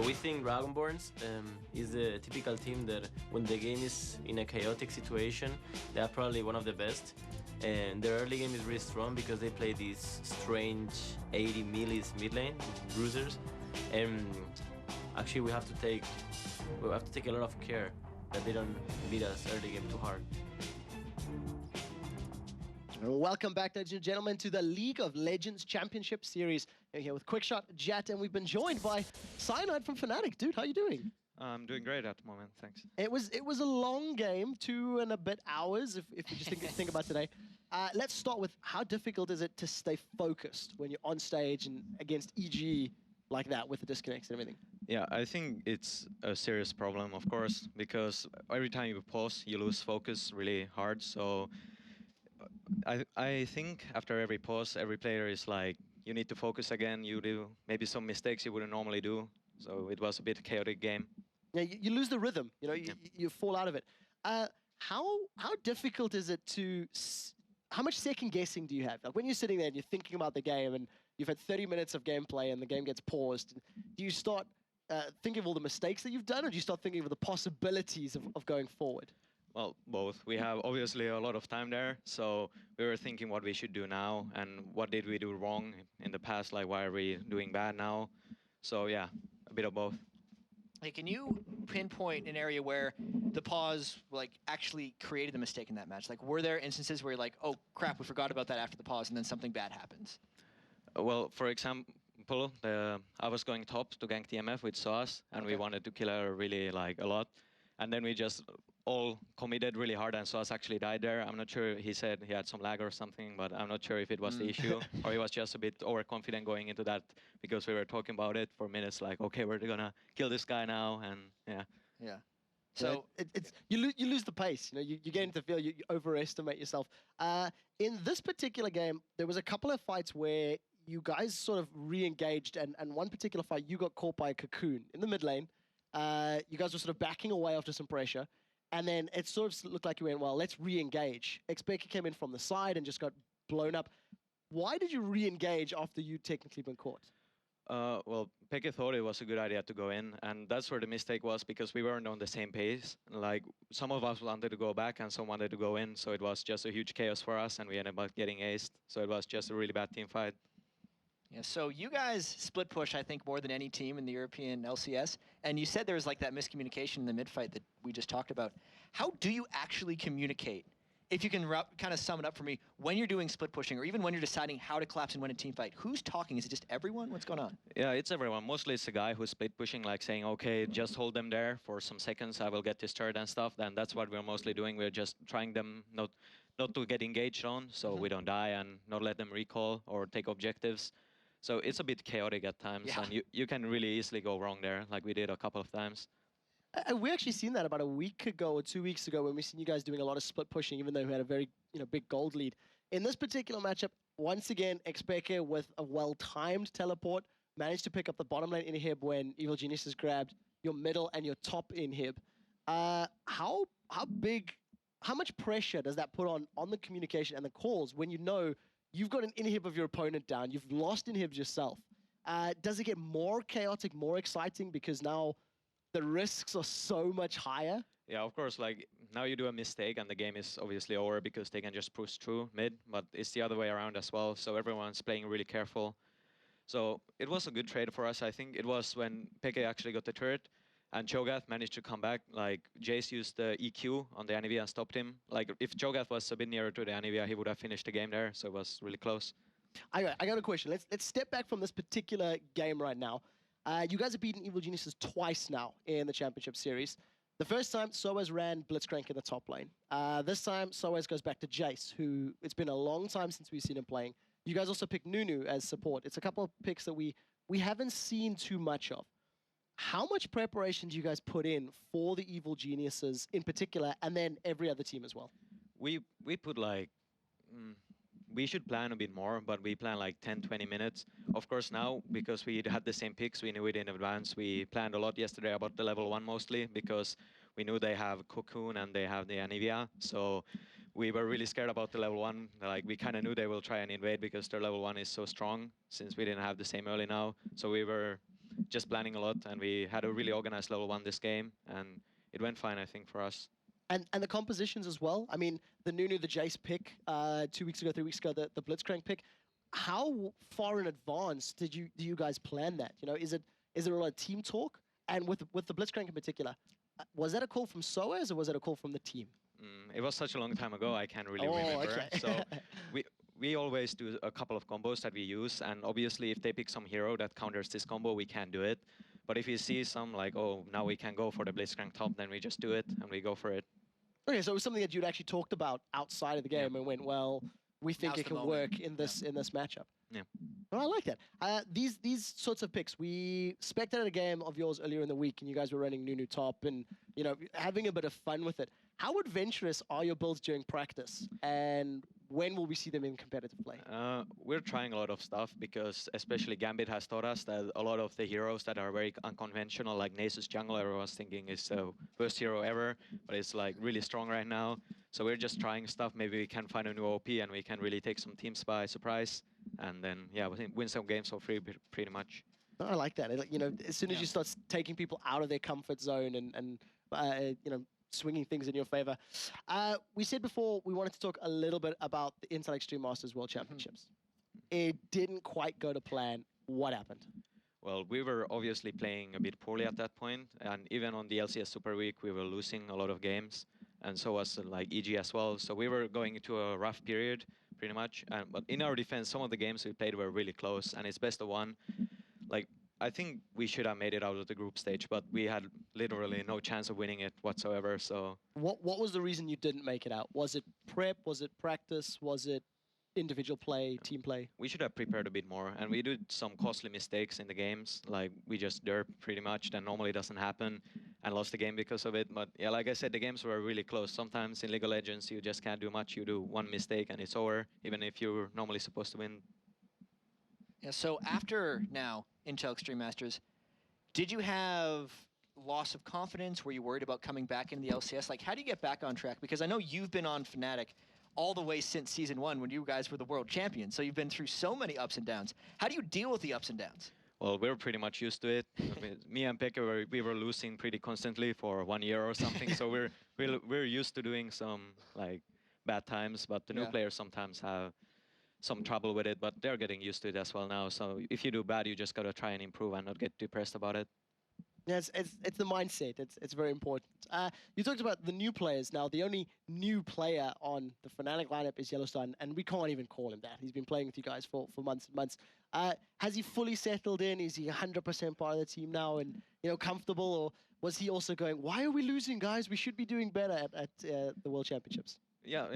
So we think Dragonborns is the typical team that when the game is in a chaotic situation, they are probably one of the best. And their early game is really strong because they play these strange 80 millis mid lane, bruisers. And actually we have to take a lot of care that they don't beat us early game too hard. Welcome back, ladies and gentlemen, to the League of Legends Championship Series. We're here with Quickshot, Jet, and we've been joined by Cyanide from Fnatic. Dude, how are you doing? I'm doing great at the moment, thanks. It was a long game, 2 and a bit hours, if you just think about today. Let's start with how difficult is it to stay focused when you're on stage and against EG like that with the disconnects and everything? Yeah, I think it's a serious problem, of course, because every time you pause, you lose focus really hard. So I think after every pause, every player is like, you need to focus again. You do maybe some mistakes you wouldn't normally do. So it was a bit chaotic game. Yeah, you lose the rhythm. You know, you fall out of it. How difficult is it to? How much second guessing do you have? Like when you're sitting there and you're thinking about the game and you've had 30 minutes of gameplay and the game gets paused, do you start thinking of all the mistakes that you've done, or do you start thinking of the possibilities of going forward? Well, both. We have obviously a lot of time there, so we were thinking what we should do now and what did we do wrong in the past, like why are we doing bad now? So yeah, a bit of both. Hey, can you pinpoint an area where the pause like actually created the mistake in that match? Like, were there instances where you're like, oh crap, we forgot about that after the pause, and then something bad happens? Well, for example, I was going top to gank TMF with Sauce, and we wanted to kill her really like a lot. And then we just all committed really hard, and Sauce actually died there. I'm not sure, he said he had some lag or something, but I'm not sure if it was the issue, or he was just a bit overconfident going into that, because we were talking about it for minutes, like, okay, we're gonna kill this guy now, and yeah. Yeah. So you lose the pace. You know, you get into the field, you overestimate yourself. In this particular game, there was a couple of fights where you guys sort of re-engaged, and one particular fight, you got caught by a cocoon in the mid lane. You guys were sort of backing away after some pressure, and then it sort of looked like you went, well, let's re-engage. Xpeke came in from the side and just got blown up. Why did you re-engage after you technically been caught? Well, Peke thought it was a good idea to go in, and that's where the mistake was, because we weren't on the same pace. Like, some of us wanted to go back and some wanted to go in, so it was just a huge chaos for us, and we ended up getting aced. So it was just a really bad team fight. Yeah, so you guys split push, I think, more than any team in the European LCS. And you said there was like that miscommunication in the mid fight that we just talked about. How do you actually communicate? If you can kind of sum it up for me, when you're doing split pushing, or even when you're deciding how to collapse and win a team fight, who's talking? Is it just everyone? What's going on? Yeah, it's everyone. Mostly it's the guy who's split pushing, like saying, okay, just hold them there for some seconds, I will get this turret and stuff. Then that's what we're mostly doing. We're just trying them not to get engaged on, so we don't die, and not let them recall or take objectives. So it's a bit chaotic at times, and you can really easily go wrong there, like we did a couple of times. We actually seen that about a week ago or 2 weeks ago when we seen you guys doing a lot of split pushing, even though we had a very big gold lead. In this particular matchup, once again, Xpeke with a well-timed teleport managed to pick up the bottom lane inhib when Evil Geniuses grabbed your middle and your top inhib. How much pressure does that put on the communication and the calls when you know you've got an inhib of your opponent down, you've lost inhibs yourself? Does it get more chaotic, more exciting because now the risks are so much higher? Yeah, of course, like now you do a mistake and the game is obviously over because they can just push through mid, but it's the other way around as well, so everyone's playing really careful. So it was a good trade for us. I think it was when Peke actually got the turret and Cho'Gath managed to come back. Like, Jace used the EQ on the Anivia and stopped him. Like, if Cho'Gath was a bit nearer to the Anivia, he would have finished the game there, so it was really close. I got a question. Let's step back from this particular game right now. You guys have beaten Evil Geniuses twice now in the Championship Series. The first time, Soaz ran Blitzcrank in the top lane. This time, Soaz goes back to Jace, who it's been a long time since we've seen him playing. You guys also picked Nunu as support. It's a couple of picks that we haven't seen too much of. How much preparation do you guys put in for the Evil Geniuses in particular, and then every other team as well? We put like... we should plan a bit more, but we plan like 10, 20 minutes. Of course now, because we had the same picks, we knew it in advance. We planned a lot yesterday about the level 1 mostly, because we knew they have Cocoon and they have the Anivia. So we were really scared about the level 1. Like, we kind of knew they will try and invade because their level 1 is so strong, since we didn't have the same early now. So we were just planning a lot, and we had a really organized level 1 this game, and it went fine, I think, for us. And the compositions as well. I mean, the Nunu, the Jace pick 2 weeks ago, 3 weeks ago, the Blitzcrank pick. How far in advance do you guys plan that? You know, is it a lot of team talk? And with the Blitzcrank in particular, was that a call from SOAS or was it a call from the team? It was such a long time ago, I can't really remember. Okay. So we always do a couple of combos that we use, and obviously if they pick some hero that counters this combo, we can do it. But if you see some like, oh, now we can go for the Blitzcrank top, then we just do it and we go for it. Okay, so it was something that you'd actually talked about outside of the game and went, well, we think Now's it the can moment. work in this matchup. Yeah. Well, I like that. These sorts of picks, we spectated a game of yours earlier in the week, and you guys were running Nunu top and having a bit of fun with it. How adventurous are your builds during practice, and when will we see them in competitive play? We're trying a lot of stuff because especially Gambit has taught us that a lot of the heroes that are very unconventional, like Nasus jungle, everyone's thinking is the worst hero ever, but it's like really strong right now. So we're just trying stuff. Maybe we can find a new OP and we can really take some teams by surprise, and then win some games for free, pretty much. I like that. As soon as you start taking people out of their comfort zone and swinging things in your favor. We said before we wanted to talk a little bit about the Intel Extreme Masters World Championships. It didn't quite go to plan. What happened? Well, we were obviously playing a bit poorly at that point, and even on the LCS Super Week, we were losing a lot of games, and so was like EG as well. So we were going into a rough period, pretty much. But in our defense, some of the games we played were really close, and it's best of one. Like, I think we should have made it out of the group stage, but we had literally no chance of winning it whatsoever. So what was the reason you didn't make it out? Was it prep? Was it practice? Was it individual play, team play? We should have prepared a bit more, and we did some costly mistakes in the games. Like, we just derp pretty much, that normally doesn't happen, and lost the game because of it. But yeah, like I said, the games were really close. Sometimes in League of Legends, you just can't do much. You do one mistake and it's over, even if you're normally supposed to win. Yeah, so after now Intel Extreme Masters, did you have loss of confidence? Were you worried about coming back into the LCS? Like, how do you get back on track? Because I know you've been on Fnatic all the way since Season 1 when you guys were the world champions. So you've been through so many ups and downs. How do you deal with the ups and downs? Well, we're pretty much used to it. Me and Pekka, we were losing pretty constantly for 1 year or something. So we're used to doing some like bad times, but the new players sometimes have some trouble with it, but they're getting used to it as well now. So if you do bad, you just gotta try and improve and not get depressed about it. Yeah, it's the mindset. It's very important. You talked about the new players. Now, the only new player on the Fnatic lineup is Yellowstone, and we can't even call him that. He's been playing with you guys for months and months. Has he fully settled in? Is he 100% part of the team now and comfortable, or was he also going, why are we losing, guys? We should be doing better at the World Championships? Yeah,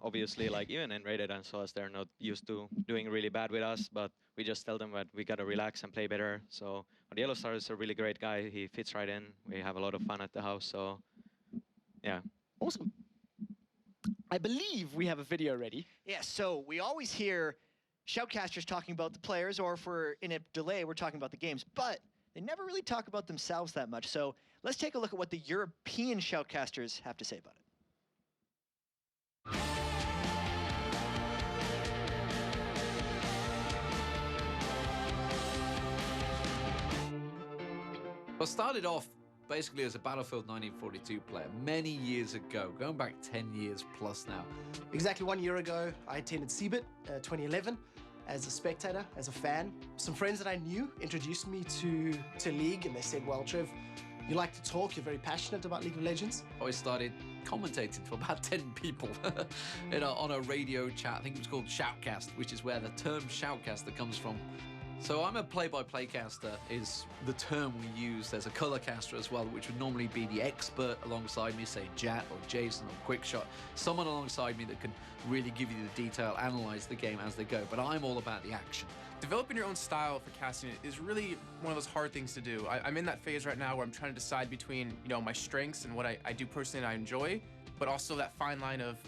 obviously, like even in Rated and SOAS, they're not used to doing really bad with us, but we just tell them that we gotta relax and play better. So, but Yellowstar is a really great guy. He fits right in. We have a lot of fun at the house, so yeah. Awesome. I believe we have a video ready. Yeah, so we always hear shoutcasters talking about the players, or if we're in a delay, we're talking about the games, but they never really talk about themselves that much. So let's take a look at what the European shoutcasters have to say about it. I started off basically as a Battlefield 1942 player many years ago, going back 10 years plus now. Exactly 1 year ago, I attended CeBIT 2011 as a spectator, as a fan. Some friends that I knew introduced me to League, and they said, well, Trev, you like to talk, you're very passionate about League of Legends. I started commentating to about 10 people on a radio chat. I think it was called Shoutcast, which is where the term Shoutcaster comes from. So I'm a play-by-play caster is the term we use. There's a color caster as well, which would normally be the expert alongside me, say Jat or Jason or Quickshot, someone alongside me that can really give you the detail, analyze the game as they go. But I'm all about the action. Developing your own style for casting is really one of those hard things to do. I'm in that phase right now where I'm trying to decide between my strengths and what I do personally and I enjoy, but also that fine line of,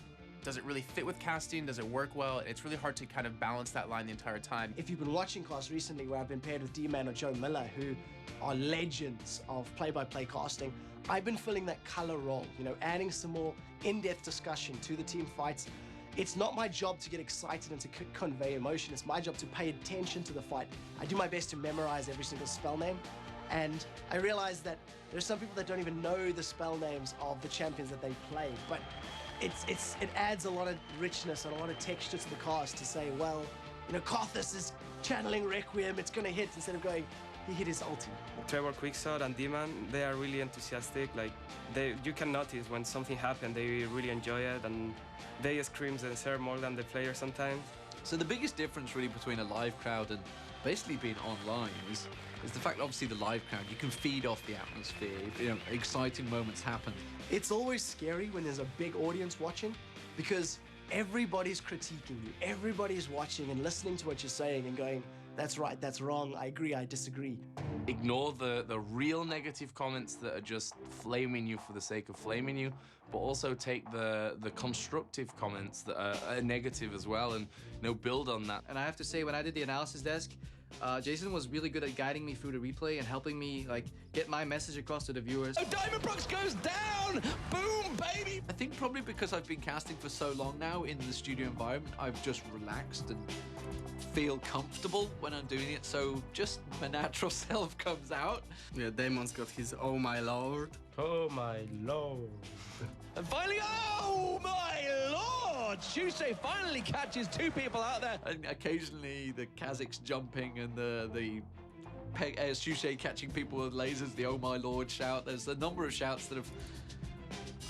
does it really fit with casting? Does it work well? It's really hard to kind of balance that line the entire time. If you've been watching class recently where I've been paired with D-Man or Joe Miller, who are legends of play-by-play casting, I've been filling that color role, adding some more in-depth discussion to the team fights. it's not my job to get excited and to convey emotion. It's my job to pay attention to the fight. I do my best to memorize every single spell name. And I realize that there's some people that don't even know the spell names of the champions that they play. But it adds a lot of richness and a lot of texture to the cast to say, well, you know, Karthus is channeling Requiem, it's going to hit, instead of going, he hit his ulti. Trevor, Quickshot, and D-Man, they are really enthusiastic. Like, you can notice when something happens, they really enjoy it, and they scream and share more than the players sometimes. So the biggest difference really between a live crowd and basically being online is the fact, obviously, the live crowd, you can feed off the atmosphere. You know, exciting moments happen. It's always scary when there's a big audience watching, because everybody's critiquing you. Everybody's watching and listening to what you're saying and going, that's right, that's wrong, I agree, I disagree. Ignore the real negative comments that are just flaming you for the sake of flaming you, but also take the constructive comments that are negative as well, and build on that. And I have to say, when I did the analysis desk, Jason was really good at guiding me through the replay and helping me get my message across to the viewers. Oh, Diamond Brooks goes down! Boom, baby! I think probably because I've been casting for so long now in the studio environment, I've just relaxed and feel comfortable when I'm doing it, so just my natural self comes out. Yeah, Damon's got his "Oh my lord." Oh my lord. And finally, oh my lord! Shusei finally catches two people out there. And occasionally the Kazakhs jumping and the Shusei catching people with lasers, the oh my lord shout. There's a number of shouts that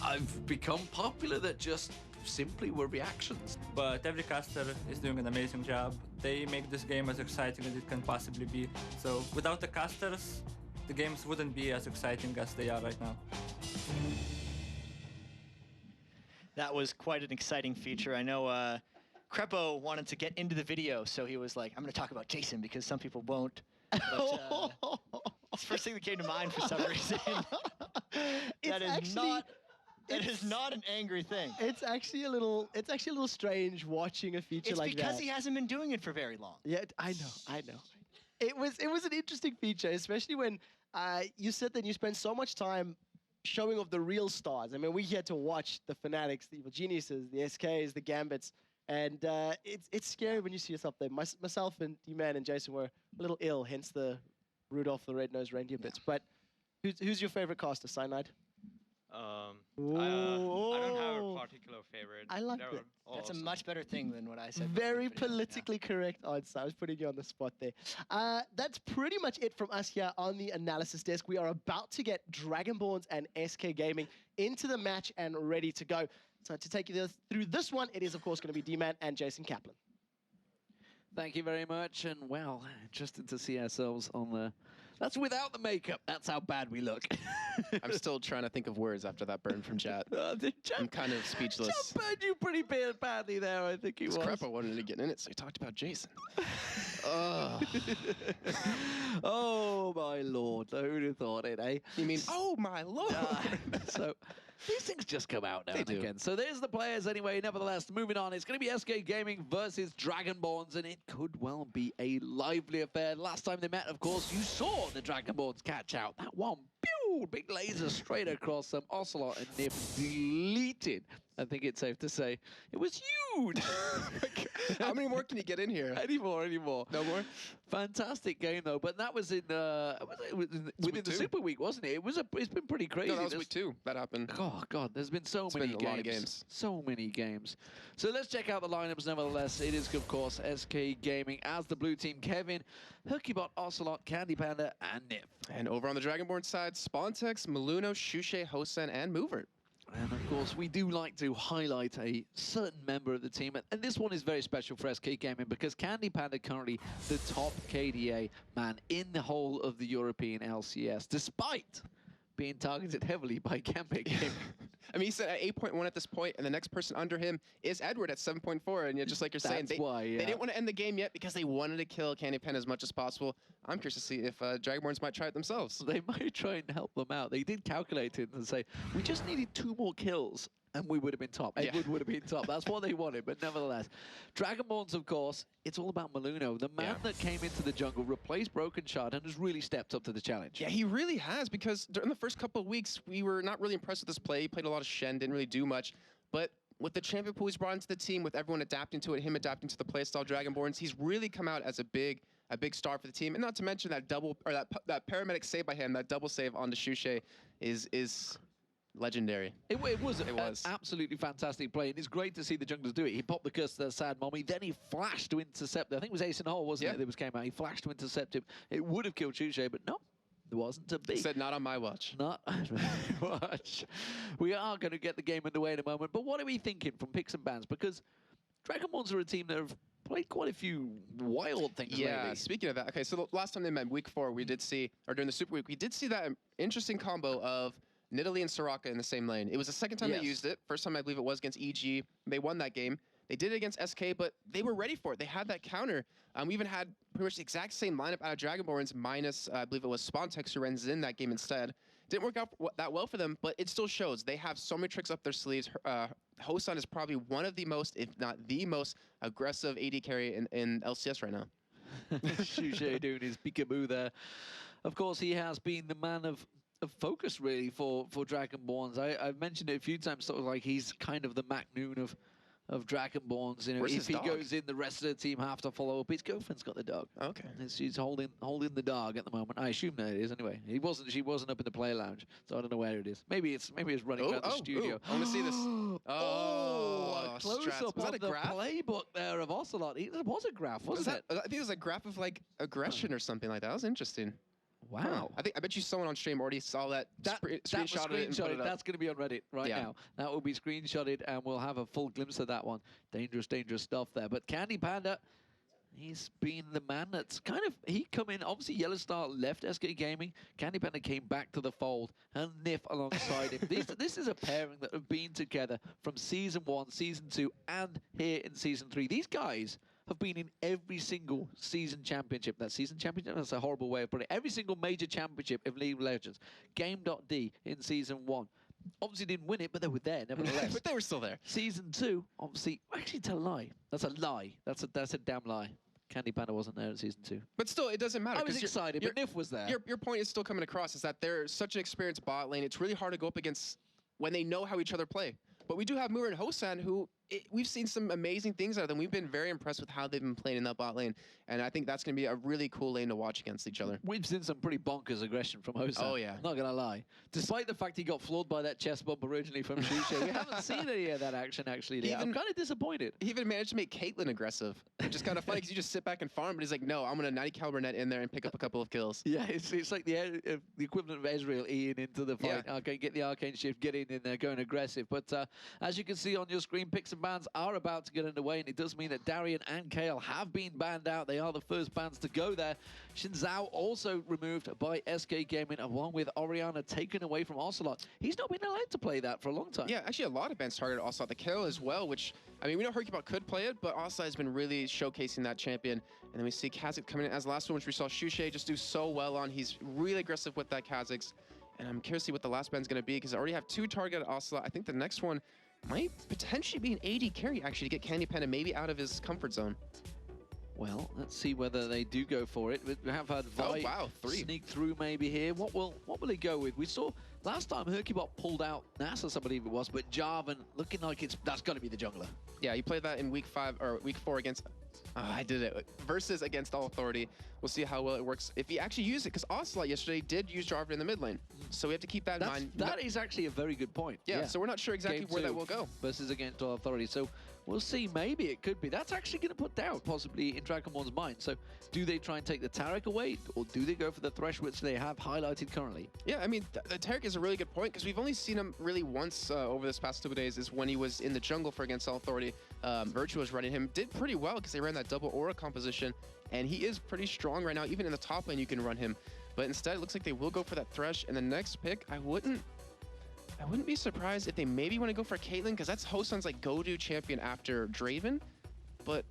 I've become popular that just simply were reactions. But every caster is doing an amazing job. They make this game as exciting as it can possibly be. So without the casters, the games wouldn't be as exciting as they are right now. That was quite an exciting feature. I know Crepo wanted to get into the video, so he was like, I'm going to talk about Jason because some people won't. But, it's the first thing that came to mind for some reason. That is not an angry thing. It's actually a little strange watching a feature like that. It's because he hasn't been doing it for very long. Yeah, I know. It was an interesting feature, especially when you sit there and you spend so much time showing off the real stars. I mean, we had to watch the Fanatics, the Evil Geniuses, the SKs, the Gambits, and it's scary when you see yourself there. Myself and D-Man and Jason were a little ill, hence the Rudolph the Red-Nosed Reindeer bits. But who's your favorite caster, Cyanide? I don't have a particular favorite. I like that. That's a much better thing than what I said. Very politically correct answer. I was putting you on the spot there. That's pretty much it from us here on the analysis desk. We are about to get Dragonborns and SK Gaming into the match and ready to go. So to take you through this one, it is, of course, going to be D-Man and Jason Kaplan. Thank you very much, and well, interested to see ourselves on the... That's without the makeup. That's how bad we look. I'm still trying to think of words after that burn from chat. I'm kind of speechless. Chat burned you pretty badly there, I think he was. Crap, I wanted to get in it, so he talked about Jason. Oh, my lord. Who'd have thought it, eh? You mean, oh, my lord. So... These things just come out now and again. So there's the players anyway. Nevertheless, moving on. It's going to be SK Gaming versus Dragonborns, and it could well be a lively affair. Last time they met, of course, you saw the Dragonborns catch out. That one, pew, big laser straight across them. Ocelot and Nip deleted. I think it's safe to say it was huge. How many more can you get in here? Any more. No more? Fantastic game, though. But that was within the Super Week, wasn't it? It's been pretty crazy. No, that was week 2. That happened. Oh, God. There's been so many games. A lot of games. So many games. So let's check out the lineups, nevertheless. It is, of course, SK Gaming as the blue team. Kevin, Hercubot, Ocelot, Candy Panda, and Nip. And over on the Dragonborn side, Spontex, Maluno, Shusei, Hosen, and Mover. And of course, we do like to highlight a certain member of the team. And this one is very special for SK Gaming because Candy Panda currently the top KDA man in the whole of the European LCS, despite being targeted heavily by Gambit Gaming. I mean, he's at 8.1 at this point, and the next person under him is Edward at 7.4. And just like you're saying, they didn't want to end the game yet because they wanted to kill Candy Pen as much as possible. I'm curious to see if Dragonborns might try it themselves. They might try and help them out. They did calculate it and say, we just needed 2 more kills. And we would have been top. Edward would have been top. That's what they wanted. But nevertheless, Dragonborns, of course, it's all about Maluno. The man that came into the jungle, replaced Broken Shard, and has really stepped up to the challenge. Yeah, he really has, because during the first couple of weeks, we were not really impressed with this play. He played a lot of Shen, didn't really do much. But with the champion pool he's brought into the team, with everyone adapting to it, him adapting to the playstyle Dragonborns, he's really come out as a big star for the team. And not to mention that that paramedic save by him, that double save on the Shushe is legendary. It was absolutely fantastic play, and it's great to see the junglers do it. He popped the curse to the sad mommy, then he flashed to intercept it. I think it was Ace in the hole, wasn't it, that came out. He flashed to intercept him. It would have killed Shushe, but no, it wasn't to be. Said not on my watch. Not on my watch. We are going to get the game underway in a moment, but what are we thinking from picks and bans? Because Dragonborns are a team that have played quite a few wild things lately. Speaking of that, okay, so the last time they met, week 4, we did see, or during the Super Week, we did see that interesting combo of Nidalee and Soraka in the same lane. It was the second time they used it. First time I believe it was against EG. They won that game. They did it against SK, but they were ready for it. They had that counter. We even had pretty much the exact same lineup out of Dragonborns minus, I believe it was Spontex who ran in that game instead. Didn't work out that well for them, but it still shows. They have so many tricks up their sleeves. Hosan is probably one of the most, if not the most, aggressive AD carry in LCS right now. Shushe doing his peekaboo there. Of course, he has been the man of focus, really, for Dragonborns. I've mentioned it a few times, sort of like he's kind of the Mac Noon of Dragonborns. You know, if he goes in, the rest of the team have to follow up. His girlfriend's got the dog. Okay. She's holding the dog at the moment. I assume that it is anyway. She wasn't up in the play lounge, so I don't know where it is. Maybe it's running around the studio. I want to see this. A close up of the playbook there of Ocelot. It was a graph, wasn't it? I think it was a graph of like aggression or something like that. That was interesting. Wow. I bet you someone on stream already saw that screenshotted. That's going to be on Reddit now. That will be screenshotted, and we'll have a full glimpse of that one. Dangerous, dangerous stuff there. But Candy Panda, he's been the man that's kind of, he come in, obviously Yellow Star left SK Gaming. Candy Panda came back to the fold, and Nif alongside him. This is a pairing that have been together from Season 1, Season 2, and here in Season 3. These guys have been in every single season championship. That season championship, that's a horrible way of putting it. Every single major championship of League of Legends. Game.D in Season 1. Obviously didn't win it, but they were there nevertheless. But they were still there. Season 2, obviously, actually to lie. That's a lie. That's a damn lie. Candy Panda wasn't there in Season 2. But still, it doesn't matter. I was excited, but Nif was there. Your point is still coming across, is that they're such an experienced bot lane. It's really hard to go up against when they know how each other play. But we do have Moore and Hosan, who we've seen some amazing things out of them. We've been very impressed with how they've been playing in that bot lane. And I think that's going to be a really cool lane to watch against each other. We've seen some pretty bonkers aggression from Hosan. Oh, yeah. Not going to lie. Despite the fact he got floored by that chest bump originally from Shushe, we haven't seen any of that action, actually. I'm kind of disappointed. He even managed to make Caitlyn aggressive, which is kind of funny because you just sit back and farm, but he's like, no, I'm going to 90 caliber net in there and pick up a couple of kills. Yeah, it's like the equivalent of Ezreal Ian into the fight. Yeah. Okay, get the arcane shift, get in there, going aggressive. But as you can see on your screen, picks and bans are about to get underway, and it does mean that Darian and Kale have been banned out. They are the first bans to go there. Shinzao also removed by SK Gaming, along with Oriana taken away from Ocelot. He's not been allowed to play that for a long time. Yeah, actually a lot of bans targeted Ocelot. The Kale as well, which, I mean, we know Hercubot could play it, but Ocelot has been really showcasing that champion. And then we see Kha'Zix coming in as the last one, which we saw Shushe just do so well on. He's really aggressive with that Kha'Zix. And I'm curious to see what the last ban's going to be, because I already have 2 targeted Ocelot. I think the next one might potentially be an AD carry, actually, to get Candy Panda maybe out of his comfort zone. Well, let's see whether they do go for it. We have had Vi sneak through maybe here. What will they go with? We saw last time Hercubot pulled out Nasus, I believe it was, but Jarvan looking like that's got to be the jungler. Yeah, he played that in week 5 or week 4 against. I did it. Versus against All Authority. We'll see how well it works if he actually uses it, because Ocelot yesterday did use Jarvan in the mid lane. So we have to keep that in mind. That is actually a very good point. Yeah, so we're not sure exactly where that will go. Versus against All Authority. So we'll see. Maybe it could be. That's actually going to put doubt, possibly, in Dragonborn's mind. So do they try and take the Taric away, or do they go for the Thresh, which they have highlighted currently? Yeah, I mean, the Taric is a really good point, because we've only seen him really once over this past 2 days, is when he was in the jungle for against All Authority. Virtue was running him. Did pretty well, because they ran that double aura composition, and he is pretty strong right now. Even in the top lane, you can run him. But instead, it looks like they will go for that Thresh. And the next pick, I wouldn't be surprised if they maybe want to go for Caitlyn, because that's Hosan's like go-to champion after Draven. But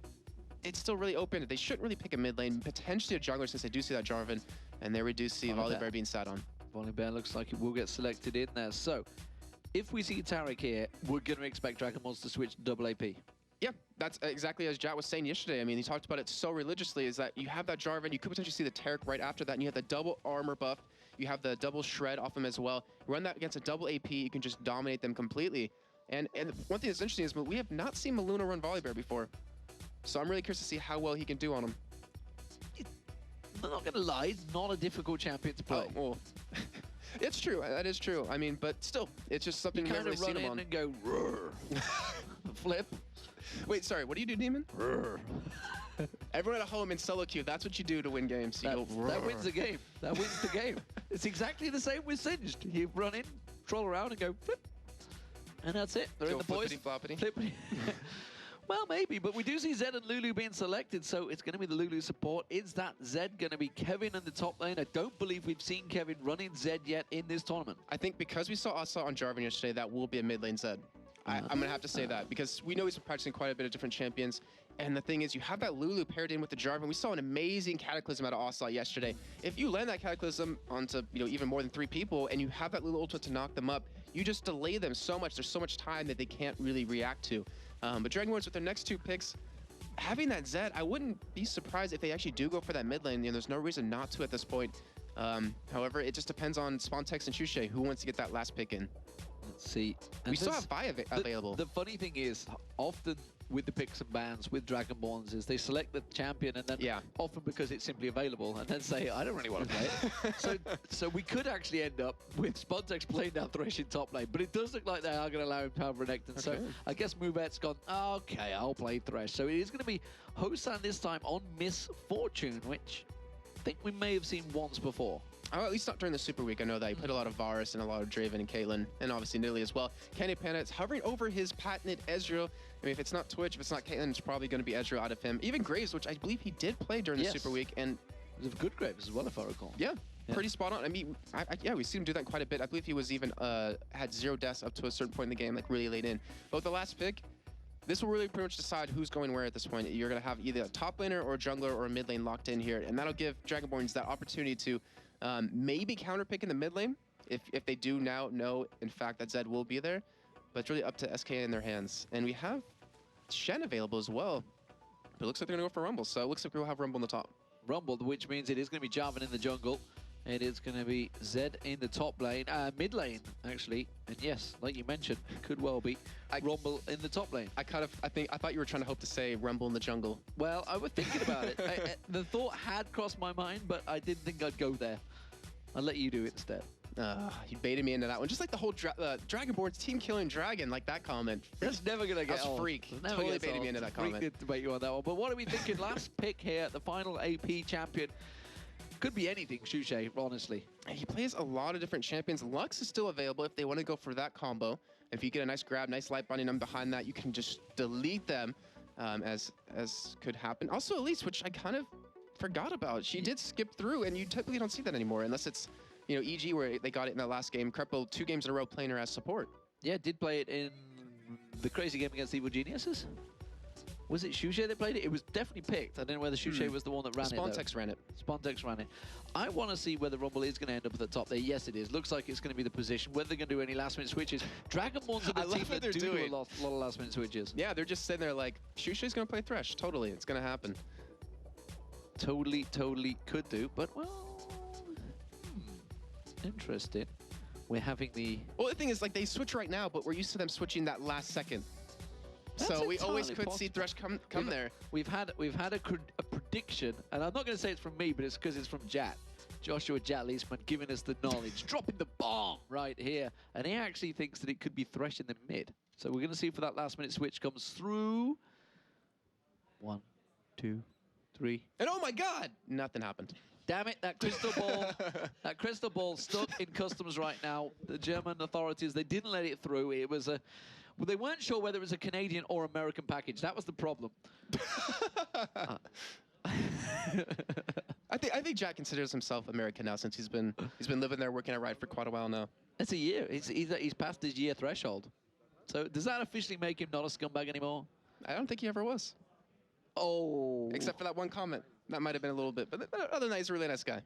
it's still really open. They shouldn't really pick a mid lane, potentially a jungler, since they do see that Jarvan, and they do see Volibear being sat on. Volibear looks like it will get selected in there. So if we see Taric here, we're going to expect Dragonborns to switch to double AP. Yeah, that's exactly as Jat was saying yesterday. I mean, he talked about it so religiously, is that you have that Jarvan, you could potentially see the Taric right after that, and you have the double armor buff, you have the double shred off him as well. Run that against a double AP, you can just dominate them completely. And one thing that's interesting is we have not seen Maluna run Volibear before. So I'm really curious to see how well he can do on him. I'm not going to lie, it's not a difficult champion to play. Oh, well, it's true. That is true. I mean, but still, it's just something you we've kind never really of seen run him in on. and go, roar. Flip. Wait, sorry, what do you do, Demon? Roar. Everyone at home in solo queue, that's what you do to win games. You go, That wins the game. That wins the game. It's exactly the same with Singed. You run in, troll around, and go flip. And that's it. They're Go in the poison. flippity-floppity. Flippity. Well, maybe, but we do see Zed and Lulu being selected, so it's going to be the Lulu support. Is that Zed going to be Kevin in the top lane? I don't believe we've seen Kevin running Zed yet in this tournament. I think because we saw Asa on Jarvan yesterday, that will be a mid lane Zed. I'm going to have to say that because we know he's been practicing quite a bit of different champions. And the thing is, you have that Lulu paired in with the Jarvan. We saw an amazing Cataclysm out of Asa yesterday. If you land that Cataclysm onto even more than 3 people and you have that Lulu ultimate to knock them up, you just delay them so much. There's so much time that they can't really react to. But Dragonborns with their next 2 picks, having that Zed, I wouldn't be surprised if they actually do go for that mid lane. There's no reason not to at this point. However, it just depends on Spontex and Shushe who wants to get that last pick in. Let's see. And We still have Vi available. The funny thing is, often with the picks and bans with Dragonborns is they select the champion and then often because it's simply available and then say, I don't really want to play it. so we could actually end up with Spontex playing down Thresh in top lane, but it does look like they are going to allow him to have Renekton. So I guess Movet's gone, okay, I'll play Thresh. So it is going to be Hosan this time on Misfortune, which I think we may have seen once before. Oh, at least not during the Super Week. I know that he played a lot of Varus and a lot of Draven and Caitlyn, and obviously Nilly as well. Kenny Panda is hovering over his patented Ezreal. I mean, if it's not Twitch, if it's not Caitlyn, it's probably going to be Ezreal out of him. Even Graves, which I believe he did play during the Super Week, and it was a good Graves as well, if I recall. Yeah, pretty spot on. I mean, yeah, we see him do that quite a bit. I believe he was even had 0 deaths up to a certain point in the game, like really late in. But with the last pick, this will really pretty much decide who's going where at this point. You're going to have either a top laner or a jungler or a mid lane locked in here, and that'll give Dragonborns that opportunity to maybe counterpick in the mid lane if they do now know, in fact, that Zed will be there. But it's really up to SK in their hands. And we have Shen available as well. But it looks like they're going to go for Rumble, so it looks like we'll have Rumble on the top. Rumble, which means it is going to be Jarvan in the jungle. It is going to be Zed in the top lane, mid lane, actually. And yes, like you mentioned, it could well be Rumble in the top lane. I thought you were trying to hope to say Rumble in the jungle. Well, I was thinking about it. The thought had crossed my mind, but I didn't think I'd go there. I'll let you do it instead. You baited me into that one. Just like the whole Dragonborn's team killing dragon, like that comment. That's never going to get old. Freak. Never Totally baited me into that comment. Freak debate you on that one. But what are we thinking? Last pick here, the final AP champion. Could be anything, Shushe, honestly. He plays a lot of different champions. Lux is still available if they want to go for that combo. If you get a nice grab, nice light binding them behind that, you can just delete them as could happen. Also Elise, which I kind of forgot about. She did skip through, and you typically don't see that anymore unless it's, EG where they got it in that last game. Krepo 2 games in a row playing her as support. Yeah, did play it in the crazy game against Evil Geniuses. Was it Shushe that played it? It was definitely picked. I don't know whether Shushe was the one that ran it. Spontex ran it. Spontex ran it. I want to see whether Rumble is going to end up at the top there. Yes, it is. Looks like it's going to be the position. Whether they're going to do any last-minute switches. Dragonborns are the team that do a lot of last-minute switches. Yeah, they're just sitting there like, Shushe's going to play Thresh. Totally. It's going to happen. Totally could do. But, well, interesting. We're having the... Well, the thing is, like, they switch right now, but we're used to them switching that last second. So we always could see Thresh come there. We've had a prediction, and I'm not going to say it's from me, but it's because it's from Jat. Joshua Jat Leesman giving us the knowledge, dropping the bomb right here. And he actually thinks that it could be Thresh in the mid. So we're going to see if that last-minute switch comes through. 1, 2, 3. And oh my God! Nothing happened. Damn it, that crystal ball stuck in customs right now. The German authorities, they didn't let it through. It was a... Well, they weren't sure whether it was a Canadian or American package. That was the problem. I think Jack considers himself American now since he's been living there, working at Riot for quite a while now. It's a year. He's passed his year threshold. So does that officially make him not a scumbag anymore? I don't think he ever was. Oh. Except for that one comment. That might have been a little bit, but other than that, he's a really nice guy.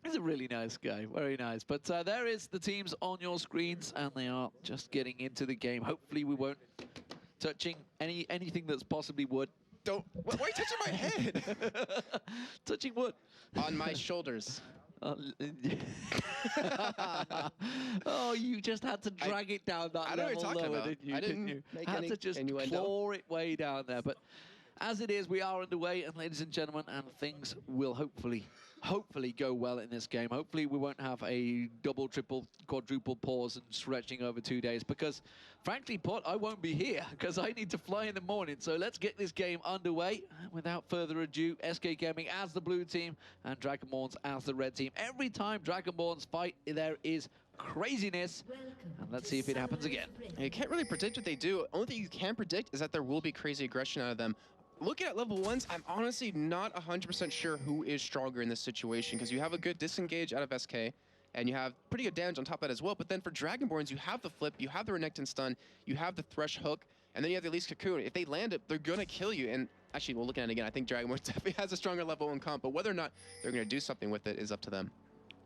He's a really nice guy, very nice. But there is the teams on your screens, and they are just getting into the game. Hopefully we won't touching anything that's possibly wood. Don't. Why are you touching my head? Touching wood. On my shoulders. Oh, you just had to drag it down that level lower, didn't you? I didn't make had to just claw it way down there. But as it is, we are underway, and ladies and gentlemen, and things will hopefully go well in this game. Hopefully we won't have a double, triple, quadruple pause and stretching over 2 days, because frankly put, I won't be here because I need to fly in the morning. So let's get this game underway. Without further ado, SK Gaming as the blue team and Dragonborns as the red team. Every time Dragonborns fight, there is craziness, and let's see if it happens again. You can't really predict what they do. Only thing you can predict is that there will be crazy aggression out of them. Looking at level 1s, I'm honestly not 100% sure who is stronger in this situation, because you have a good disengage out of SK, and you have pretty good damage on top of that as well. But then for Dragonborns, you have the flip, you have the Renekton stun, you have the Thresh hook, and then you have the Elise Cocoon. If they land it, they're going to kill you. And actually, well, looking at it again, I think Dragonborns definitely has a stronger level 1 comp, but whether or not they're going to do something with it is up to them.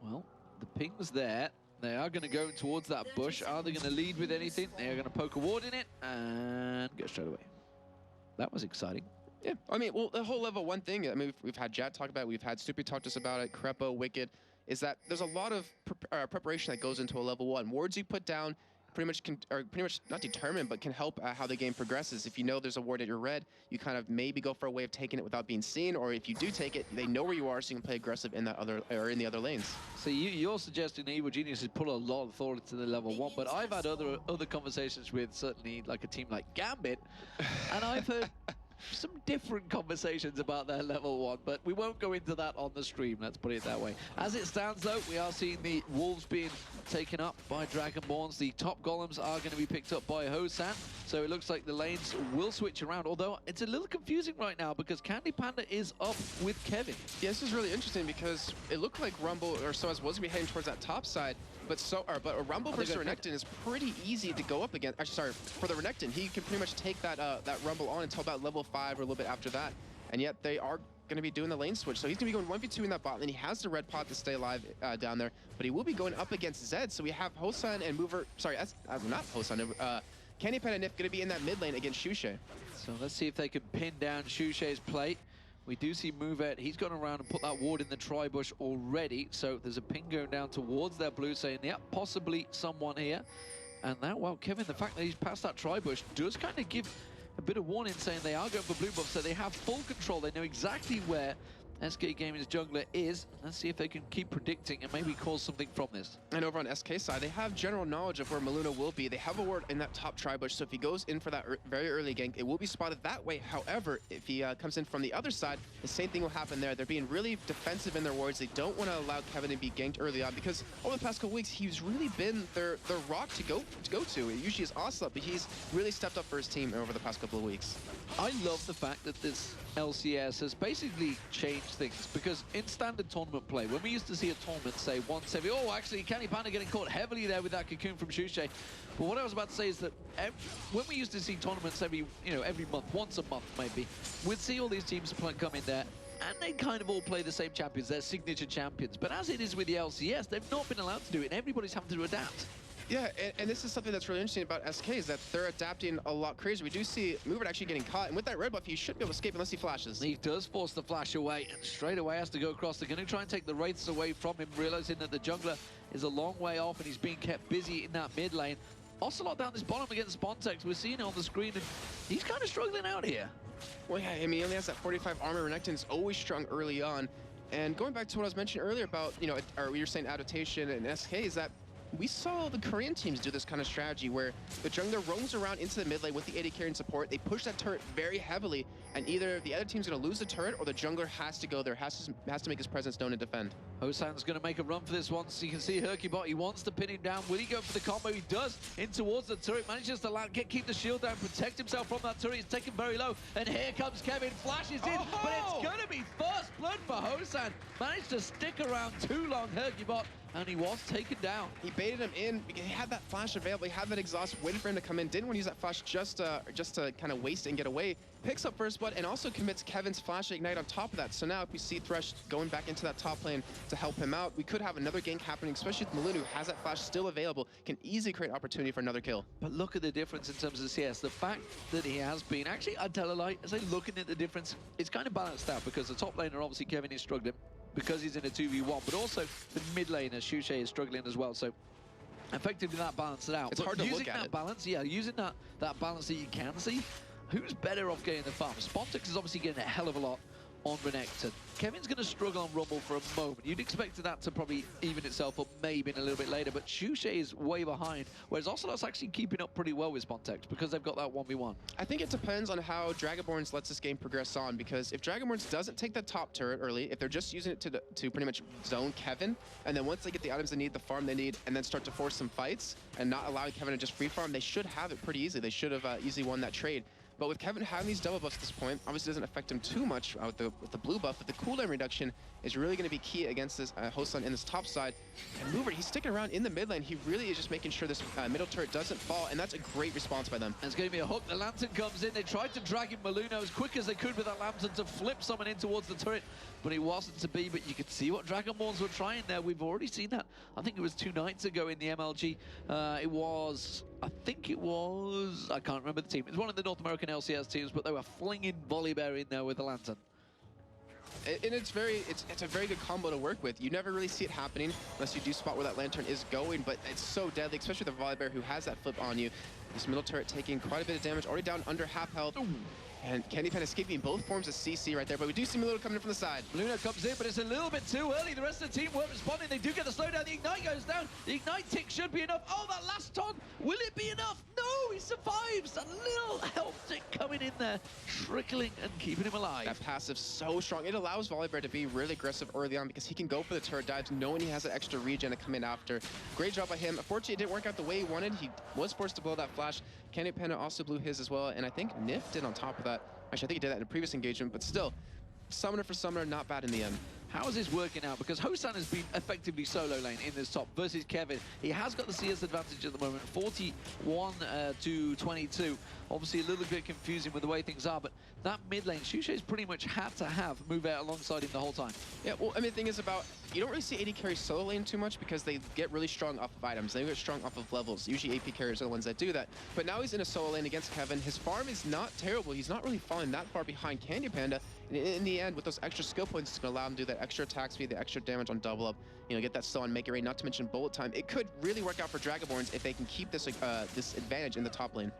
Well, the ping was there. They are going to go towards that bush. Are they going to lead with anything? They are going to poke a ward in it and go straight away. That was exciting. Yeah, I mean, well, the whole level 1 thing, I mean, we've had Jad talk about it, we've had Soupy talk to us about it, Crepo, Wicked, is that there's a lot of preparation that goes into a level 1. Wards you put down pretty much not determine, but can help how the game progresses. If you know there's a ward at your red, you kind of maybe go for a way of taking it without being seen, or if you do take it, they know where you are, so you can play aggressive in that other or in the other lanes. So you're suggesting Evil Genius has put a lot of thought into the level 1, but I've had other conversations with certainly like a team like Gambit, and I've heard some different conversations about their level 1, but we won't go into that on the stream, let's put it that way. As it stands though, we are seeing the Wolves being taken up by Dragonborns. The top golems are going to be picked up by Hosan, so it looks like the lanes will switch around, although it's a little confusing right now because Candy Panda is up with Kevin. Yeah, this is really interesting because it looked like Rumble or Soaz was going to be heading towards that top side, but a Rumble versus Renekton is pretty easy to go up against. Actually, sorry, for the Renekton, he can pretty much take that that Rumble on until about level 5 or a little bit after that, and yet they are going to be doing the lane switch. So he's going to be going 1v2 in that bot, and he has the red pot to stay alive down there, but he will be going up against Zed. So we have Hosan and Mover, sorry, not Hosan, Candy Pen and Nif going to be in that mid lane against Shushe. So let's see if they can pin down Shushe's plate. We do see Movet, he's gone around and put that ward in the tri-bush already, so there's a ping going down towards their blue saying, yeah, possibly someone here. And that, well, Kevin, the fact that he's past that tri-bush does kind of give a bit of warning saying they are going for blue buff, so they have full control. They know exactly where SK Gaming's jungler is. Let's see if they can keep predicting and maybe cause something from this. And over on SK side, they have general knowledge of where Maluna will be. They have a ward in that top tri-bush, so if he goes in for that very early gank, it will be spotted that way. However, if he comes in from the other side, the same thing will happen there. They're being really defensive in their wards. They don't want to allow Kevin to be ganked early on because over the past couple weeks, he's really been their rock to go to. It usually is Ocelot, but he's really stepped up for his team over the past couple of weeks. I love the fact that this LCS has basically changed things, because in standard tournament play, when we used to see a tournament, say, once every... Oh, actually, Candy Panda getting caught heavily there with that cocoon from Shushe. But what I was about to say is that when we used to see tournaments every month, once a month maybe, we'd see all these teams come in there, and they kind of all play the same champions, their signature champions. But as it is with the LCS, they've not been allowed to do it, and everybody's having to adapt. Yeah, and this is something that's really interesting about SK, is that they're adapting a lot crazier. We do see Mover actually getting caught, and with that red buff, he should be able to escape unless he flashes. He does force the flash away, and straight away has to go across. They're going to try and take the Wraiths away from him, realizing that the jungler is a long way off, and he's being kept busy in that mid lane. Ocelot down this bottom against Spontex. We're seeing it on the screen, and he's kind of struggling out here. Well, yeah, I mean, he only has that 45 armor. Renekton's always strong early on. And going back to what I was mentioning earlier about, or we were saying adaptation and SK, is that we saw the Korean teams do this kind of strategy where the jungler roams around into the mid lane with the AD carry and support. They push that turret very heavily, and either the other team's going to lose the turret or the jungler has to go there, has to make his presence known and defend. Hosan's going to make a run for this one. So you can see Herkybot, he wants to pin him down. Will he go for the combo? He does, in towards the turret, manages to keep the shield down, protect himself from that turret. He's taken very low, and here comes Kevin, flashes in, but it's going to be first blood for Hosan. Managed to stick around too long, Herkybot, and he was taken down. He baited him in because he had that flash available. He had that exhaust waiting for him to come in. Didn't want to use that flash just to kind of waste it and get away. Picks up first blood and also commits Kevin's flash ignite on top of that. So now if we see Thresh going back into that top lane to help him out, we could have another gank happening, especially with Malunu, who has that flash still available, can easily create opportunity for another kill. But look at the difference in terms of CS. The fact that he has been, actually, I'd tell a lie, as I'm looking at the difference, it's kind of balanced out because the top laner, obviously Kevin, is struggling. because he's in a 2v1, but also the mid lane as Shushay is struggling as well. So effectively that balances it out. It's hard to look at that it. balance, using that balance that you can see, who's better off getting the farm? Spontex is obviously getting a hell of a lot on Renekton. Kevin's going to struggle on Rumble for a moment. You'd expect that to probably even itself up maybe in a little bit later, but Shushay is way behind, whereas Ocelot's actually keeping up pretty well with Spontex because they've got that 1v1. I think it depends on how Dragonborns lets this game progress on, because if Dragonborns doesn't take the top turret early, if they're just using it to pretty much zone Kevin, and then once they get the items they need, the farm they need, and then start to force some fights, and not allowing Kevin to just free farm, they should have it pretty easily. They should have easily won that trade. But with Kevin having these double buffs at this point, obviously doesn't affect him too much with the blue buff, but the cooldown reduction is really going to be key against this Hosan in this top side. And Mover, he's sticking around in the mid lane. He really is just making sure this middle turret doesn't fall, and that's a great response by them. There's going to be a hook. The Lantern comes in. They tried to drag in Maluno as quick as they could with that Lantern to flip someone in towards the turret, but it wasn't to be. But you could see what Dragonborns were trying there. We've already seen that. I think it was 2 nights ago in the MLG. I can't remember the team. It's one of the North American LCS teams, but they were flinging Volibear in there with the Lantern. And it's a very good combo to work with. You never really see it happening unless you do spot where that Lantern is going, but it's so deadly, especially the Volibear who has that flip on you. This middle turret taking quite a bit of damage, already down under half health. Ooh. And Candy Pen escaping both forms of CC right there, but we do see Maluno coming in from the side. Maluno comes in, but it's a little bit too early. The rest of the team weren't responding. They do get the slowdown. The Ignite goes down. The Ignite tick should be enough. Oh, that last taunt. Will it be enough? No, he survives. A little health tick coming in there, trickling and keeping him alive. That passive so strong. It allows Volibear to be really aggressive early on because he can go for the turret dives knowing he has an extra regen to come in after. Great job by him. Unfortunately, it didn't work out the way he wanted. He was forced to blow that flash. Candy Panda also blew his as well, and I think Nif did on top of that. Actually, I think he did that in a previous engagement, but still, summoner for summoner, not bad in the end. How is this working out? Because Hosan has been effectively solo lane in this top versus Kevin. He has got the CS advantage at the moment, 41 to 22. Obviously a little bit confusing with the way things are, but that mid lane, Shushay's pretty much had to have move out alongside him the whole time. Yeah, well, I mean, the thing is about, you don't really see AD carry solo lane too much because they get really strong off of items. They get strong off of levels. Usually AP carriers are the ones that do that. But now he's in a solo lane against Kevin. His farm is not terrible. He's not really falling that far behind Candy Panda. And in the end, with those extra skill points, it's going to allow him to do that extra attack speed, the extra damage on double up, you know, get that slow on make it rain, not to mention bullet time. It could really work out for Dragonborns if they can keep this this advantage in the top lane.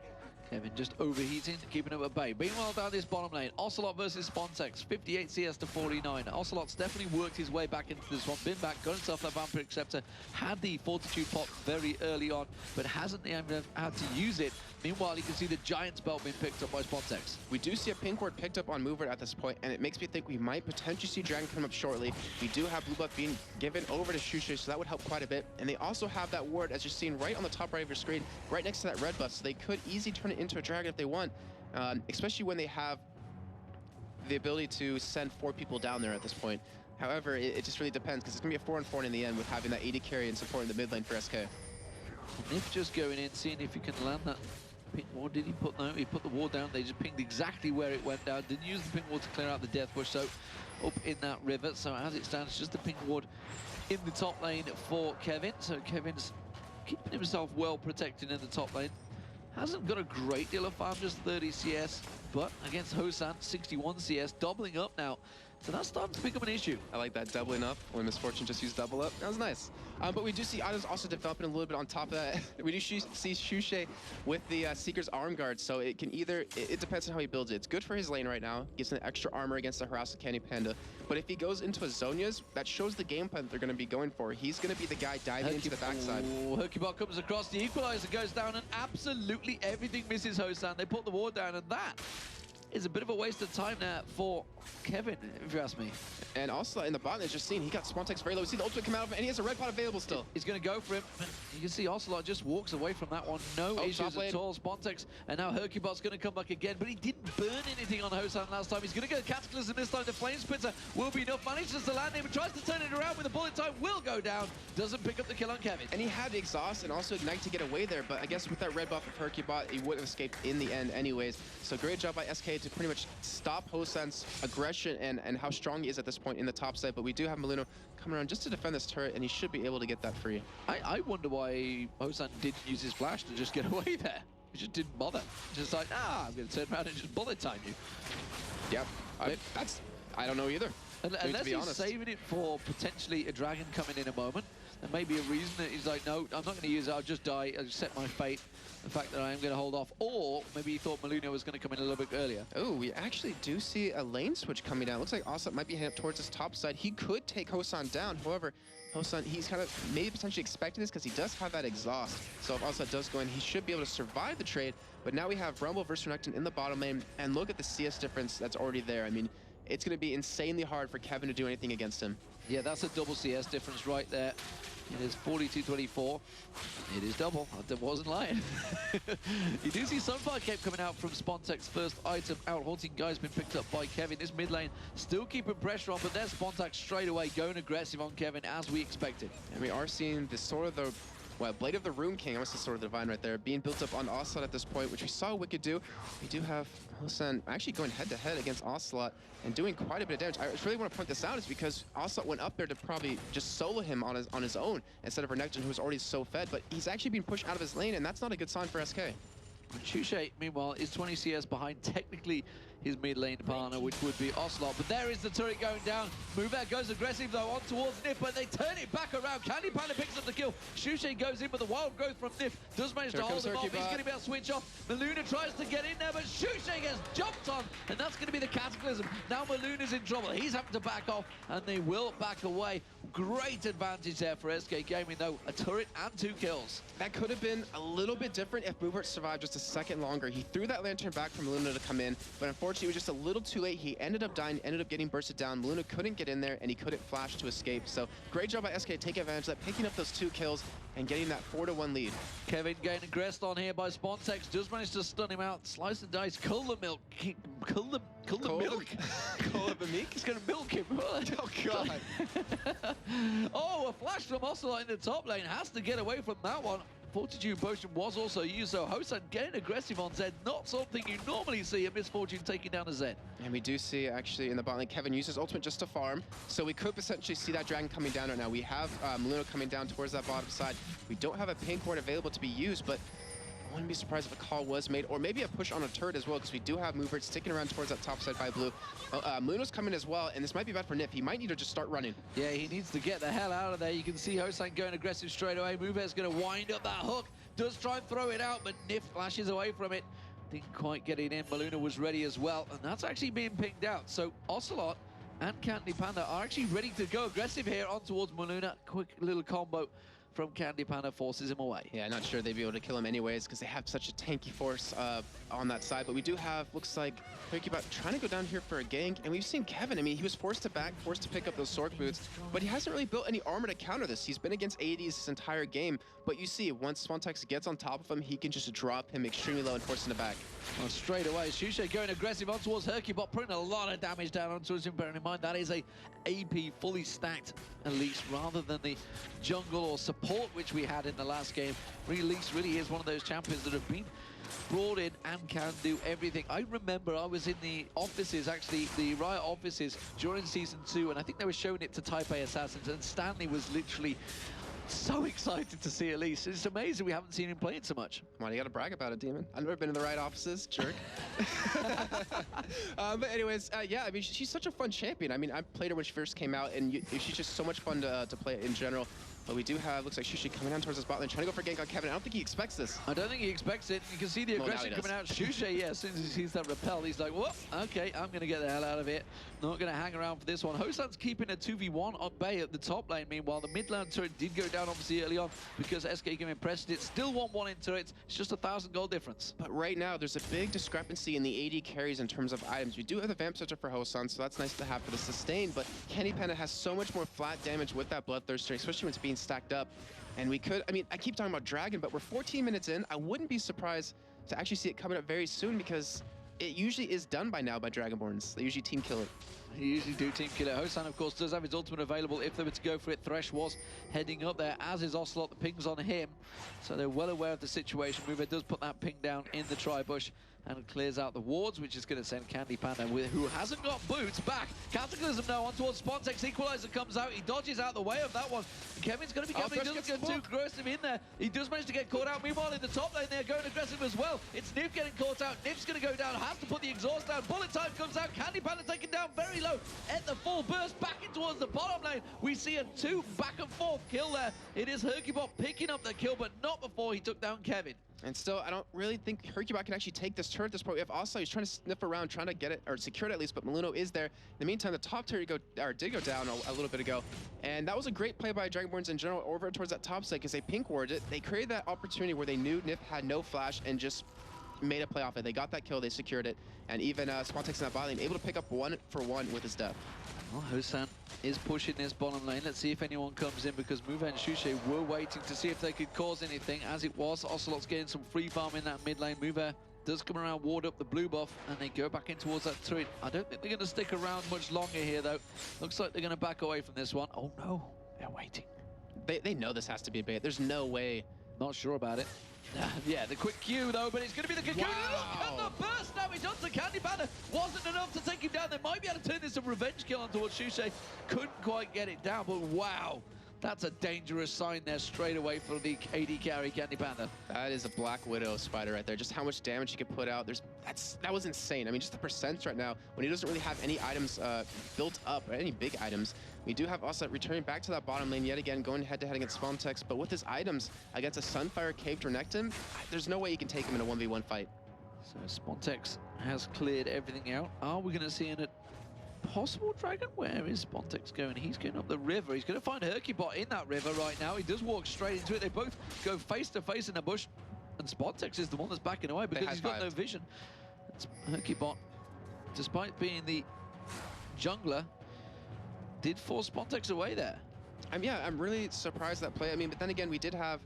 Kevin just overheating, keeping up at bay. Meanwhile, down this bottom lane, Ocelot versus Spontex, 58 CS to 49. Ocelot's definitely worked his way back into this one. Been back, got himself that Vampire Acceptor, had the Fortitude pop very early on, but hasn't even had to use it. Meanwhile, you can see the Giant's Belt being picked up by Spontex. We do see a pink ward picked up on Mover at this point, and it makes me think we might potentially see Dragon come up shortly. We do have blue buff being given over to Shushay, so that would help quite a bit. And they also have that ward, as you're seeing right on the top right of your screen, right next to that red buff, so they could easily turn it into a Dragon if they want, especially when they have the ability to send 4 people down there at this point. However, it just really depends, because it's going to be a 4-on-4 in the end with having that AD carry and supporting the mid lane for SK. Nif just going in, seeing if he can land that pink ward. Did he put, no, he put the ward down. They just pinged exactly where it went down. Didn't use the pink ward to clear out the death bush, so up in that river. So as it stands, just the pink ward in the top lane for Kevin. So Kevin's keeping himself well protected in the top lane. Hasn't got a great deal of farm, just 30 CS, but against Hosan, 61 CS, doubling up now. So that's starting to become an issue. I like that, doubling up when Misfortune just used double up. That was nice. But we do see items also developing a little bit on top of that. We do see Shushay with the Seeker's arm guard, so it can either, it depends on how he builds it. It's good for his lane right now, gives him extra armor against the harassed Candy Panda. But if he goes into a Zhonya's, that shows the game plan that they're going to be going for. He's going to be the guy diving into the backside. Hercubot comes across, the equalizer goes down, and absolutely everything misses Hosan. They put the ward down, and that is a bit of a waste of time there for Kevin, if you ask me. And also in the bottom, as just seen, he got Spontex very low. We see the ultimate come out of him, and he has a red pot available still. He's going to go for him. You can see Ocelot just walks away from that one. No issues at all. Spontex, and now Hercubot's going to come back again, but he didn't burn anything on Hosan last time. He's going to go Cataclysm this time. The Flame Splitter will be enough. Manages to land him, tries to turn it around with a bullet time, will go down. Doesn't pick up the kill on Kevin. And he had Exhaust and also Ignite to get away there, but I guess with that red buff of Hercubot, he wouldn't have escaped in the end anyways. So great job by SK to pretty much stop Hosan's aggression and how strong he is at this point in the top side. But we do have Maluno coming around just to defend this turret, and he should be able to get that free. I wonder why Hosan didn't use his flash to just get away there. He just didn't bother. Just like, I'm going to turn around and just bullet time you. Yep. I don't know either. Unless be he's honest. saving it for potentially a dragon coming in a moment, there may be a reason that he's like, no, I'm not going to use it, I'll just die, I'll just set my fate, the fact that I am going to hold off. Or maybe he thought Maluna was going to come in a little bit earlier. Oh, we actually do see a lane switch coming down. Looks like Ocelot might be heading up towards his top side. He could take Hosan down. However, Hosan, he's kind of maybe potentially expecting this because he does have that exhaust. So if Ocelot does go in, he should be able to survive the trade. But now we have Rumble versus Renekton in the bottom lane. And look at the CS difference that's already there. I mean, it's going to be insanely hard for Kevin to do anything against him. Yeah, that's a double CS difference right there. It is 42-24. It is double. I wasn't lying. You do see Sunfire Cape coming out from Spontek's first item. Out Haunting Guy's been picked up by Kevin. This mid lane still keeping pressure on, but there's Spontek straight away going aggressive on Kevin as we expected. And we are seeing the Sword of the... Well, Blade of the Rune King, I must say Sword of the Divine right there, being built up on Ocelot at this point, which we saw Wicked do. We do have Hosan actually going head-to-head against Ocelot and doing quite a bit of damage. I really want to point this out is because Ocelot went up there to probably just solo him on his own instead of Renekton, who was already so fed, but he's actually being pushed out of his lane, and that's not a good sign for SK. Chushe, meanwhile, is 20 CS behind technically his mid lane partner, which would be Ocelot. But there is the turret going down. Moveout goes aggressive, though, on towards Nif, but they turn it back around. Candy Panda picks up the kill. Chushe goes in, but the wild growth from Nif does manage to hold him off. He's going to be able to switch off. Maluna tries to get in there, but Chushe gets jumped on, and that's going to be the Cataclysm. Now Maluna's in trouble. He's having to back off, and they will back away. Great advantage there for SK Gaming, though. A turret and 2 kills. That could have been a little bit different if Moovert survived just a second longer. He threw that lantern back for Maluna to come in, but unfortunately it was just a little too late. He ended up dying, ended up getting bursted down. Maluna couldn't get in there, and he couldn't flash to escape. So great job by SK to take advantage of that, picking up those 2 kills and getting that 4-1 lead. Kevin getting aggressed on here by Spontex, does manage to stun him out, slice and dice, cull the milk, cull the milk. Cull the meek? He's gonna milk him. Oh God. Oh, a flash from Ocelot in the top lane, has to get away from that one. Fortitude Potion was also used, so Hosan getting aggressive on Zed, not something you normally see a Misfortune taking down a Zed. And we do see, actually, in the bot lane, Kevin uses ultimate just to farm, so we could potentially see that dragon coming down right now. We have Maluna coming down towards that bottom side. We don't have a pink ward available to be used, but I wouldn't be surprised if a call was made, or maybe a push on a turret as well, because we do have Moovert sticking around towards that top side by blue. Maluna's coming as well, and this might be bad for Nif. He might need to just start running. Yeah, he needs to get the hell out of there. You can see Hosan going aggressive straight away. Movert's going to wind up that hook. Does try and throw it out, but Nif flashes away from it. Didn't quite get it in. Maluna was ready as well, and that's actually being pinged out. So Ocelot and Candy Panda are actually ready to go aggressive here on towards Maluna. Quick little combo from Candy Panda forces him away. Yeah, not sure they'd be able to kill him anyways because they have such a tanky force on that side. But we do have, looks like, Hercubot trying to go down here for a gank. And we've seen Kevin, I mean, he was forced to back, forced to pick up those Sork boots, but he hasn't really built any armor to counter this. He's been against ADs this entire game. But you see, once Spontex gets on top of him, he can just drop him extremely low and force him to back. Well, straight away, Chushe going aggressive on towards Hercubot, putting a lot of damage down onto him, bearing in mind that is a AP fully stacked Elise rather than the jungle or support which we had in the last game. Elise really is one of those champions that have been brought in and can do everything. I remember I was in the offices, actually, the Riot offices during Season 2, and I think they were showing it to Type A Assassins, and Stanley was literally so excited to see Elise. It's amazing we haven't seen him playing so much. Come on, you gotta brag about it, Demon. I've never been in the right offices, jerk. But anyways, yeah, I mean, she's such a fun champion. I mean, I played her when she first came out, and she's just so much fun to play in general. But we do have, looks like Chushe coming down towards the spot lane, trying to go for gank on Kevin. I don't think he expects this. I don't think he expects it. You can see the aggression coming out. Chushe, yeah, as soon as he sees that repel, he's like, whoop, okay, I'm going to get the hell out of it. Not going to hang around for this one. Hosan's keeping a 2v1 on Bay at the top lane. Meanwhile, the mid lane turret did go down, obviously, early on because SK Gaming pressed it. Still 1-1 in turrets. It's just 1,000 gold difference. But right now, there's a big discrepancy in the AD carries in terms of items. We do have the Vamp Searcher for Hosan, so that's nice to have for the sustain, but Candy Panda has so much more flat damage with that Bloodthirster, especially when it's being stacked up. And we could, I mean, I keep talking about Dragon, but we're 14 minutes in. I wouldn't be surprised to actually see it coming up very soon because it usually is done by now by Dragonborns. They usually team kill it. They usually do team kill it. Hosan, of course, does have his ultimate available if they were to go for it. Thresh was heading up there, as is Ocelot. The ping's on him, so they're well aware of the situation. Mover does put that ping down in the tri-bush. and clears out the wards, which is going to send Candy Panda, who hasn't got boots, back. Cataclysm now on towards Spontex. Equalizer comes out. He dodges out the way of that one. Kevin's going to be careful. He doesn't go too aggressive in there. He does manage to get caught out. Meanwhile, in the top lane, they're going aggressive as well. It's Nif getting caught out. Nif's going to go down. Has to put the exhaust down. Bullet time comes out. Candy Panda taken down very low. At the full burst back in towards the bottom lane. We see a 2 back and forth kill there. It is Hercubot picking up the kill, but not before he took down Kevin. And still, I don't really think Hercubot can actually take this turret at this point. We have also, he's trying to sniff around, trying to get it, or secure it at least, but Maluno is there. In the meantime, the top turret did go down a little bit ago. And that was a great play by Dragonborns in general over towards that top side, because they pink warded it. They created that opportunity where they knew Nif had no flash and just made a play off it. They got that kill, they secured it. And even Spontex in that bot lane, able to pick up 1-for-1 with his death. Well, Hosan is pushing this bottom lane. Let's see if anyone comes in, because Move and Shushe were waiting to see if they could cause anything. As it was, Ocelot's getting some free farm in that mid lane. Move does come around, ward up the blue buff, and they go back in towards that turret. I don't think they're going to stick around much longer here, though. Looks like they're going to back away from this one. Oh, no. They're waiting. They know this has to be a bait. There's no way. Not sure about it. Yeah, the quick Q though, but it's going to be the cocoon. Wow. Look at the burst damage onto Candy Panda. Wasn't enough to take him down. They might be able to turn this a revenge kill on towards Shushe. Couldn't quite get it down, but wow. That's a dangerous sign there straight away for the AD carry, Candy Panda. That is a Black Widow spider right there. Just how much damage he could put out. That was insane. I mean, just the percents right now, when he doesn't really have any items built up, or any big items. We do have Ocelot returning back to that bottom lane yet again, going head-to-head against Spontex. But with his items against a Sunfire Cave to Renekton, there's no way you can take him in a 1v1 fight. So Spontex has cleared everything out. Are we going to see a possible dragon? Where is Spontex going? He's going up the river. He's going to find Hercubot in that river right now. He does walk straight into it. They both go face-to-face in the bush. And Spontex is the one that's backing away because he's got no vision. Hercubot, despite being the jungler, did force Spontex away there. I'm really surprised that play. I mean, but then again, we did have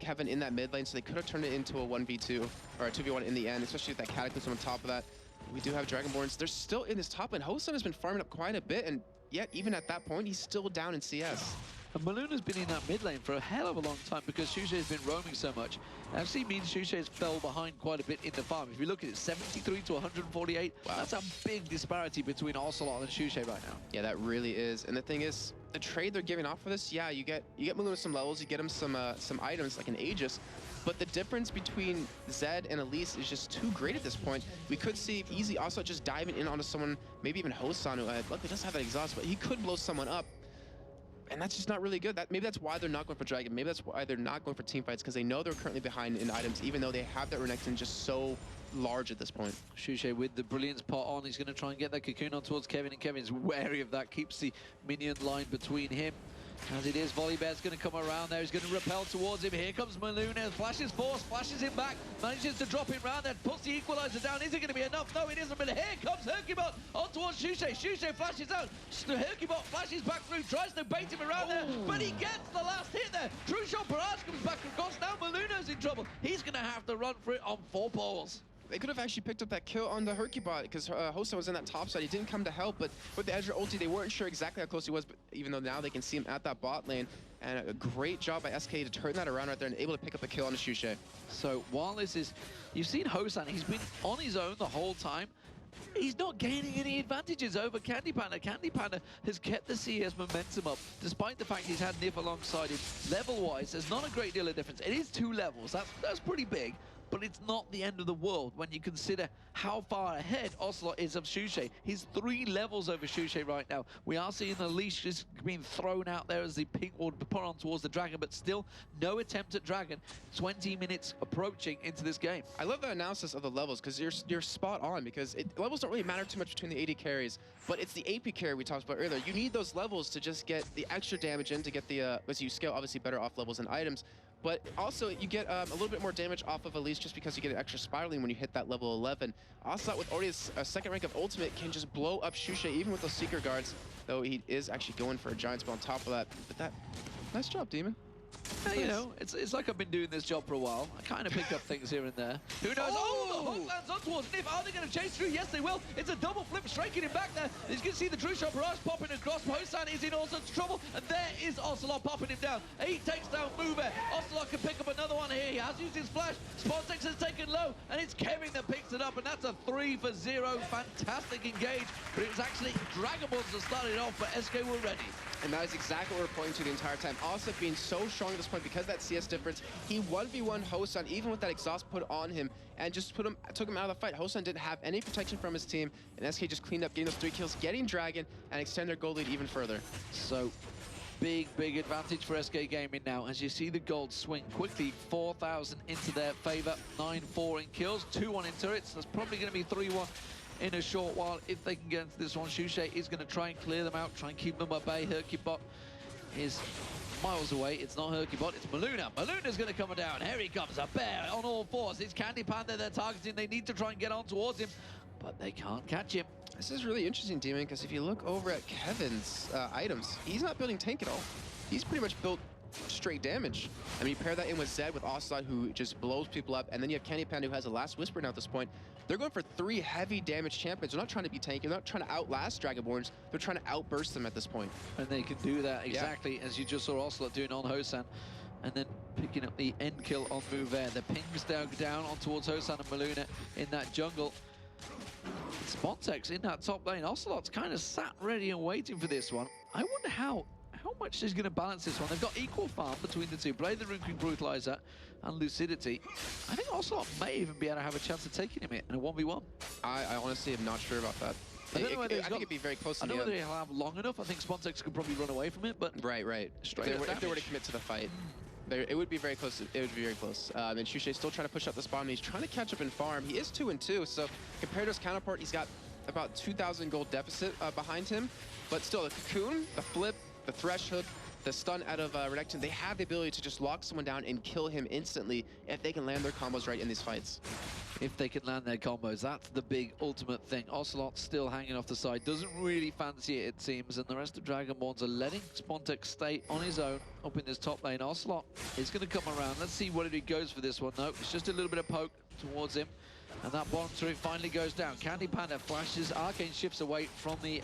Kevin in that mid lane, so they could have turned it into a 1v2 or a 2v1 in the end, especially with that Cataclysm on top of that. We do have Dragonborns. They're still in this top lane. Hosan has been farming up quite a bit, and yet even at that point, he's still down in CS. And Maluna's been in that mid lane for a hell of a long time because Shushe has been roaming so much. It actually means Shushe has fell behind quite a bit in the farm. If you look at it, 73 to 148, wow. That's a big disparity between Ocelot and Shushe right now. Yeah, that really is. And the thing is, the trade they're giving off for this, yeah, you get Maluna some levels, you get him some items like an Aegis, but the difference between Zed and Elise is just too great at this point. We could see easy Ocelot just diving in onto someone, maybe even Hosan, who luckily doesn't have that exhaust, but he could blow someone up. And that's just not really good. Maybe that's why they're not going for Dragon. Maybe that's why they're not going for team fights, because they know they're currently behind in items, even though they have that Renekton just so large at this point. Shushe with the Brilliance pot on. He's going to try and get that Cocoon on towards Kevin, and Kevin's wary of that. Keeps the minion line between him. As it is, Volibear's going to come around there. He's going to repel towards him. Here comes Maluna. Flashes force, flashes him back. Manages to drop him round there. Puts the equalizer down. Is it going to be enough? No, it isn't. But here comes Hercubot on towards Shushe. Shushe flashes out. Hercubot flashes back through. Tries to bait him around there. But he gets the last hit there. True Shot Barrage comes back across. Now Maluna's in trouble. He's going to have to run for it on 4 poles. They could have actually picked up that kill on the Hercubot because Hosan was in that top side. He didn't come to help, but with the Ezreal ulti, they weren't sure exactly how close he was, but even though now they can see him at that bot lane. And a great job by SK to turn that around right there and able to pick up a kill on the Shushe. So while this is, you've seen Hosan, he's been on his own the whole time. He's not gaining any advantages over Candy Panda. Candy Panda has kept the CS momentum up, despite the fact he's had Nif alongside him. Level-wise, there's not a great deal of difference. It is 2 levels. That's pretty big. But it's not the end of the world when you consider how far ahead Ocelot is of Shushe. He's 3 levels over Shushe right now. We are seeing the leash just being thrown out there as the pink ward put on towards the Dragon, but still no attempt at Dragon. 20 minutes approaching into this game. I love the analysis of the levels because you're spot on, because levels don't really matter too much between the AD carries, but it's the AP carry we talked about earlier. You need those levels to just get the extra damage in, to get the, as you scale obviously better off levels and items. But also, you get a little bit more damage off of Elise just because you get an extra spiraling when you hit that level 11. Ocelot, with already a second rank of ultimate, can just blow up Shushe even with those Seeker Guards, though he is actually going for a Giant Spell on top of that. But that, nice job, Demon. You know, it's like I've been doing this job for a while. I kind of pick up things here and there. Who knows? Oh, hook lands on towards Nif. Are they going to chase through? Yes, they will. It's a double flip, striking him back there. As you can see, the True Shot barrage popping across. Hosan is in all sorts of trouble, and there is Ocelot popping him down. He takes down Move. Ocelot can pick up another one here. He has used his flash. Spontex has taken low, and it's Kevin that picks it up, and that's a 3 for 0. Fantastic engage, but it was actually Dragonborns that started off, but SK were ready. And that is exactly what we're pointing to the entire time. Also being so strong at this point because of that CS difference, he 1v1 Hosan even with that exhaust put on him and just took him out of the fight. Hosan didn't have any protection from his team, and SK just cleaned up, getting those 3 kills, getting Dragon, and extend their gold lead even further. So, big advantage for SK Gaming now. As you see the gold swing quickly, 4,000 into their favor, 9-4 in kills, 2-1 in turrets. That's probably going to be 3-1 in a short while if they can get into this one. Shushay is going to try and clear them out, try and keep them at bay. Hercubot is miles away. It's not Hercubot, it's Maluna. Maluna's going to come down. Here he comes, a bear on all fours. It's Candy Panda they're targeting. They need to try and get on towards him, but they can't catch him. This is really interesting, Demon, because if you look over at Kevin's items, he's not building tank at all. He's pretty much built straight damage. I mean, you pair that in with Zed, with Ocelot, who just blows people up, and then you have Candy Panda, who has a Last Whisper now at this point. They're going for 3 heavy damage champions. They're not trying to be tanky. They're not trying to outlast Dragonborns. They're trying to outburst them at this point. And they can do that exactly as you just saw Ocelot doing on Hosan. And then picking up the end kill on Mouvert. The pings down on towards Hosan and Maluna in that jungle. Spontex in that top lane. Ocelot's kind of sat ready and waiting for this one. I wonder how much is going to balance this one. They've got equal farm between the two. Blade the Rune King Brutalizer and Lucidity. I think Ocelot may even be able to have a chance of taking him in a 1v1. I honestly am not sure about that. I think it'd be very close to the end. I don't know whether he'll have long enough. I think Spontex could probably run away from it, but... Right. If they were to commit to the fight. It would be very close. It would be very close. And Shushay still trying to push up this bottom. He's trying to catch up in farm. He is 2-2, so compared to his counterpart, he's got about 2,000 gold deficit behind him. But still, the Cocoon, the Flip, the Thresh Hook, the stun out of Reduction, they have the ability to just lock someone down and kill him instantly if they can land their combos right in these fights. If they can land their combos, that's the big ultimate thing. Ocelot still hanging off the side, doesn't really fancy it seems, and the rest of Dragonborns are letting Spontex stay on his own up in this top lane. Ocelot is going to come around. Let's see what he goes for this one. No, it's just a little bit of poke towards him, and that bottom turret finally goes down. Candy Panda flashes, Arcane shifts away from the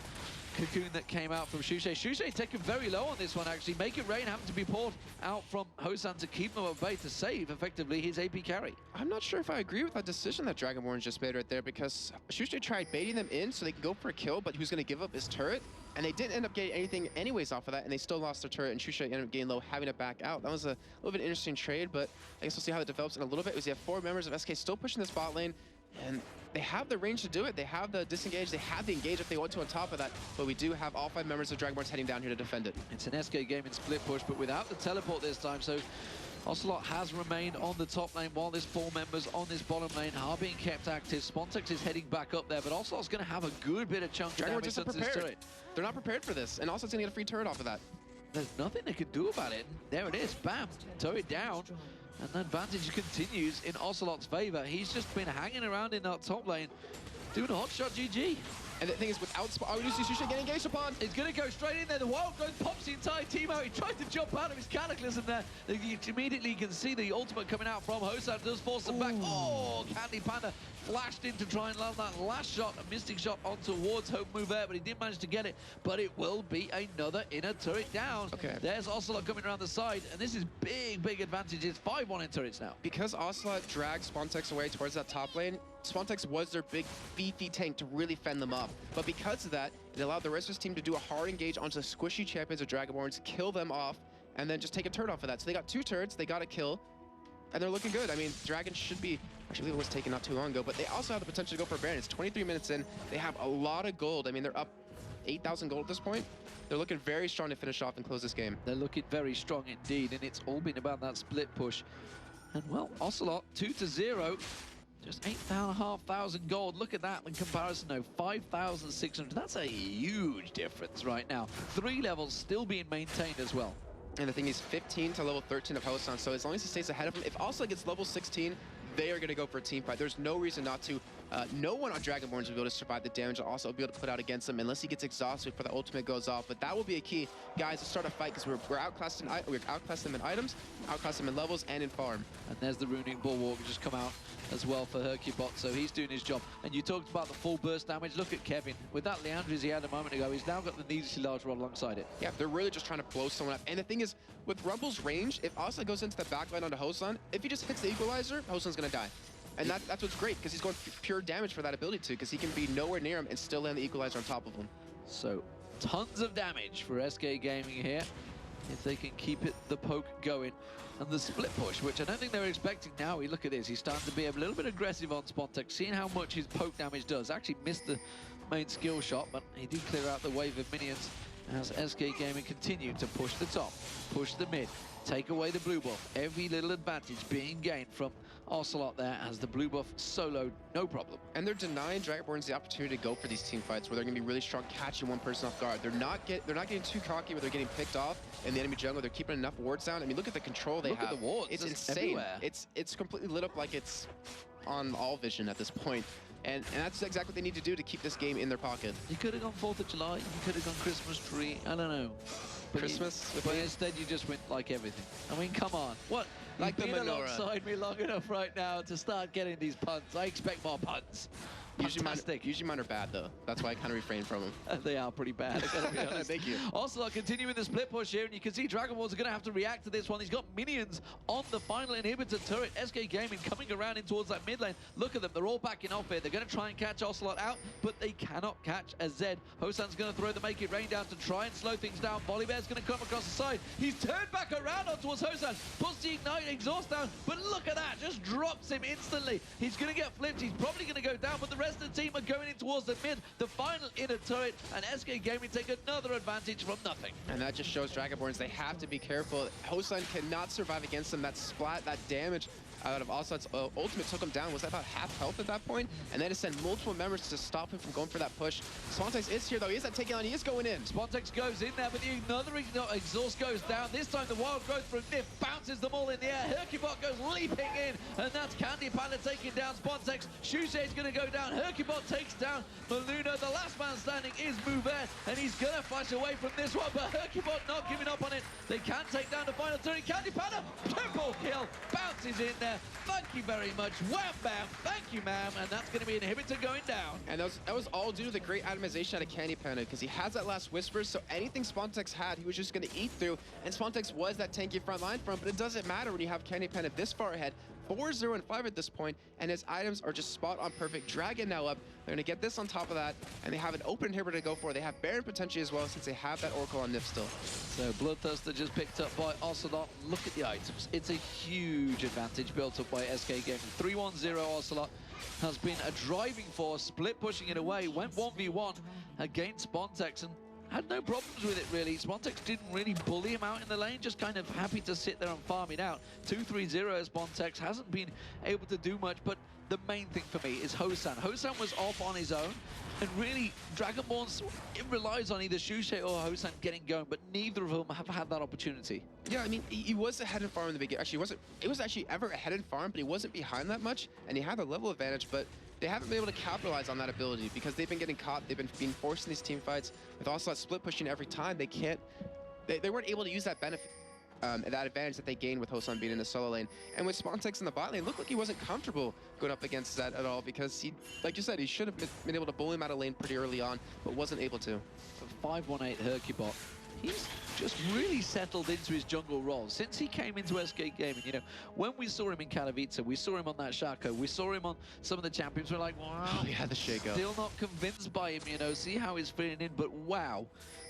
Cocoon that came out from Shushay. Shushay taken very low on this one, actually. Make It Rain having to be poured out from Hosan to keep him at bay to save, effectively, his AP carry. I'm not sure if I agree with that decision that Dragonborn just made right there, because Shushay tried baiting them in so they could go for a kill, but he was going to give up his turret, and they didn't end up getting anything anyways off of that, and they still lost their turret, and Shushay ended up getting low, having to back out. That was a little bit interesting trade, but I guess we'll see how it develops in a little bit. As you have 4 members of SK still pushing this bot lane, and they have the range to do it. They have the disengage. They have the engage if they want to on top of that. But we do have all 5 members of Dragonborns heading down here to defend it. It's an SK Gaming split push, but without the teleport this time. So Ocelot has remained on the top lane while there's 4 members on this bottom lane are being kept active. Spontex is heading back up there, but Ocelot's going to have a good bit of chunk of damage just onto this turret. They're not prepared for this, and also it's going to get a free turret off of that. There's nothing they can do about it. There it is. Bam. Turret down. And the advantage continues in Ocelot's favor. He's just been hanging around in that top lane, doing a hot shot GG. And the thing is, without we do see Shushay getting engaged upon. He's going to go straight in there. The Wild Growth pops the entire team out. He tried to jump out of his Cataclysm there. You immediately can see the ultimate coming out from Hosan. Does force them back. Oh, Candy Panda flashed in to try and land that last shot, a mystic shot on towards Hope Mouvert, but he did manage to get it. But it will be another inner turret down. Okay. There's Ocelot coming around the side, and this is big advantage. It's 5-1 in turrets now. Because Ocelot dragged Spontex away towards that top lane, Spontex was their big, beefy tank to really fend them up. But because of that, it allowed the rest of his team to do a hard engage onto the squishy champions of Dragonborns, kill them off, and then just take a turret off of that. So they got 2 turrets, they got a kill, and they're looking good. I mean, Dragon should be... Actually, it was taken not too long ago, but they also have the potential to go for a Baron. It's 23 minutes in. They have a lot of gold. I mean, they're up 8,000 gold at this point. They're looking very strong to finish off and close this game. They're looking very strong indeed, and it's all been about that split push. And, well, Ocelot, 2-0. Just 8,500 gold. Look at that in comparison, though. 5,600. That's a huge difference right now. 3 levels still being maintained as well. And the thing is, 15 to level 13 of Hosan. So as long as he stays ahead of him, if Ocelot gets level 16, they are going to go for a team fight. There's no reason not to. no one on Dragonborns will be able to survive the damage. Will also be able to put out against him unless he gets exhausted before the ultimate goes off. But that will be a key, guys, to start a fight because we're outclassed in items, outclassed them in levels and in farm. And there's the Runic Bulwark just come out as well for Hercubot, so he's doing his job. And you talked about the full burst damage. Look at Kevin. With that Leandris he had a moment ago, he's now got the needlessly large rod alongside it. Yeah, they're really just trying to blow someone up. And the thing is, with Rumble's range, if Asa goes into the backline onto Hosan, if he just hits the equalizer, Hosan's going to die. And that's what's great, because he's going pure damage for that ability to, because he can be nowhere near him and still land the equalizer on top of him. So, tons of damage for SK Gaming here, if they can keep the poke going. And the split push, which I don't think they were expecting now. We look at this, he's starting to be a little bit aggressive on Spontex, seeing how much his poke damage does. Actually missed the main skill shot, but he did clear out the wave of minions as SK Gaming continued to push the top, push the mid, take away the blue buff. Every little advantage being gained from Ocelot there as the blue buff soloed, no problem. And they're denying Dragonborns the opportunity to go for these team fights where they're going to be really strong, catching one person off guard. They're not getting too cocky where they're getting picked off in the enemy jungle. They're keeping enough wards down. I mean, look at the control they have. Look at the wards. It's insane. Everywhere. It's completely lit up like it's on all vision at this point. And that's exactly what they need to do to keep this game in their pocket. You could have gone 4th of July, you could have gone Christmas tree, I don't know. But but instead you just went like everything. I mean, come on. What? Like You've the been menorah. alongside me long enough right now to start getting these puns. I expect more puns. Usually mine are bad, though. That's why I kind of refrain from them. They are pretty bad, I gotta be honest. Thank you. Also, continuing the split push here, and you can see Dragon Balls are going to have to react to this one. He's got minions on the final inhibitor turret. SK Gaming coming around in towards that mid lane. Look at them, they're all backing off here. They're going to try and catch Ocelot out, but they cannot catch a Zed. Hosan's going to throw the Make It Rain down to try and slow things down. Volibear's going to come across the side. He's turned back around on towards Hosan, puts the Ignite exhaust down, but look at that, just drops him instantly. He's going to get flipped, he's probably going to go down, but the rest of the team are going in towards the mid, the final inner turret, and SK Gaming take another advantage from nothing. And that just shows Dragonborns they have to be careful. Hosan cannot survive against them. That splat, that damage out of Ocelot's ultimate took him down. Was about half health at that point, and they had to send multiple members to stop him from going for that push. Spontex is here though. He is that taking on. He is going in. Spontex goes in there, but another exhaust goes down. This time the wild growth from Nif bounces them all in the air. Hercubot goes leaping in, and that's Candy Panda taking down Spontex. Shusei is going to go down. Hercubot takes down Maluna. The last man standing is Mouvert, and he's going to flash away from this one, but Hercubot not giving up on it. They can take down the final turret. Candy Panda, triple kill, bounces in there. Thank you very much. Wham bam. Thank you, ma'am. And that's going to be an inhibitor going down. And that was all due to the great atomization out of Candy Panda, because he has that last whisper, so anything Spontex had, he was just going to eat through. And Spontex was that tanky front line for him, but it doesn't matter when you have Candy Panda this far ahead. 4-0 and 5 at this point, and his items are just spot on perfect. Dragon now up. They're going to get this on top of that, and they have an open inhibitor to go for. They have Baron potentially as well, since they have that Oracle on Nif still. So Bloodthirster just picked up by Ocelot. Look at the items. It's a huge advantage built up by SK Gaming. 3-1-0 Ocelot has been a driving force, split pushing it away, went 1v1 against Spontex, and had no problems with it, really. Spontex didn't really bully him out in the lane, just kind of happy to sit there and farm it out. 2-3-0 as Spontex hasn't been able to do much, but the main thing for me is Hosan. Hosan was off on his own, and really, Dragonborns, it relies on either Shusei or Hosan getting going, but neither of them have had that opportunity. Yeah, I mean, he was ahead in farm in the beginning. Actually, it was actually ever ahead in farm, but he wasn't behind that much, and he had a level advantage, but they haven't been able to capitalize on that ability because they've been getting caught. They've been being forced in these team fights with also that split pushing every time. They weren't able to use that benefit, that advantage that they gained with Hosan being in the solo lane. And with Spontex in the bot lane, it looked like he wasn't comfortable going up against that at all because he, like you said, he should have been able to bully him out of lane pretty early on, but wasn't able to. 5-1-8 Hercubot. He's just really settled into his jungle role since he came into SK Gaming. You know, when we saw him in Katowice, we saw him on that Shaco, we saw him on some of the champions. We're like, wow, oh, yeah, the Shaco. Still not convinced by him, you know, see how he's fitting in, but wow.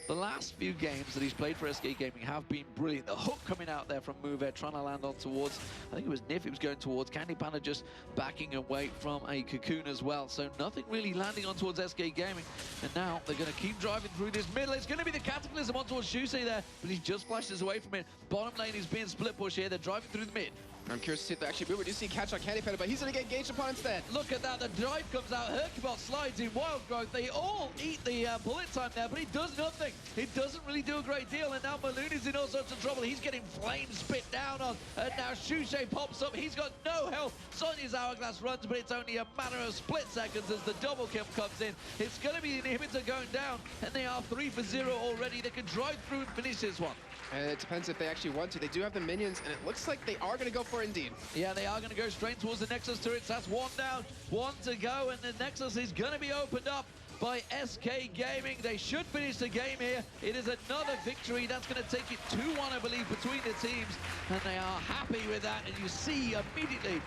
The last few games that he's played for SK Gaming have been brilliant. The hook coming out there from Mouvert, trying to land on towards, I think it was Nif he was going towards. Candy Panda just backing away from a Cocoon as well. So nothing really landing on towards SK Gaming. And now they're going to keep driving through this middle. It's going to be the Cataclysm on towards Shusei there, but he just flashes away from it. Bottom lane is being split push here. They're driving through the mid. I'm curious to see if they actually move. We do see catch on Candy Panda, but he's going to get engaged upon instead. Look at that, the drive comes out, Hercubot slides in Wild Growth. They all eat the bullet time there, but he does nothing. He doesn't really do a great deal, and now Balloon is in all sorts of trouble. He's getting flames spit down on, and now Shushay pops up. He's got no health. Sonya's Hourglass runs, but it's only a matter of split seconds as the double kill comes in. It's going to be the inhibitor going down, and they are 3 for 0 already. They can drive through and finish this one. And it depends if they actually want to. They do have the minions, and it looks like they are going to go for it indeed. Yeah, they are going to go straight towards the Nexus turrets. That's one down, one to go, and the Nexus is going to be opened up by SK Gaming. They should finish the game here. It is another victory. That's going to take it 2-1, I believe, between the teams, and they are happy with that. And you see immediately,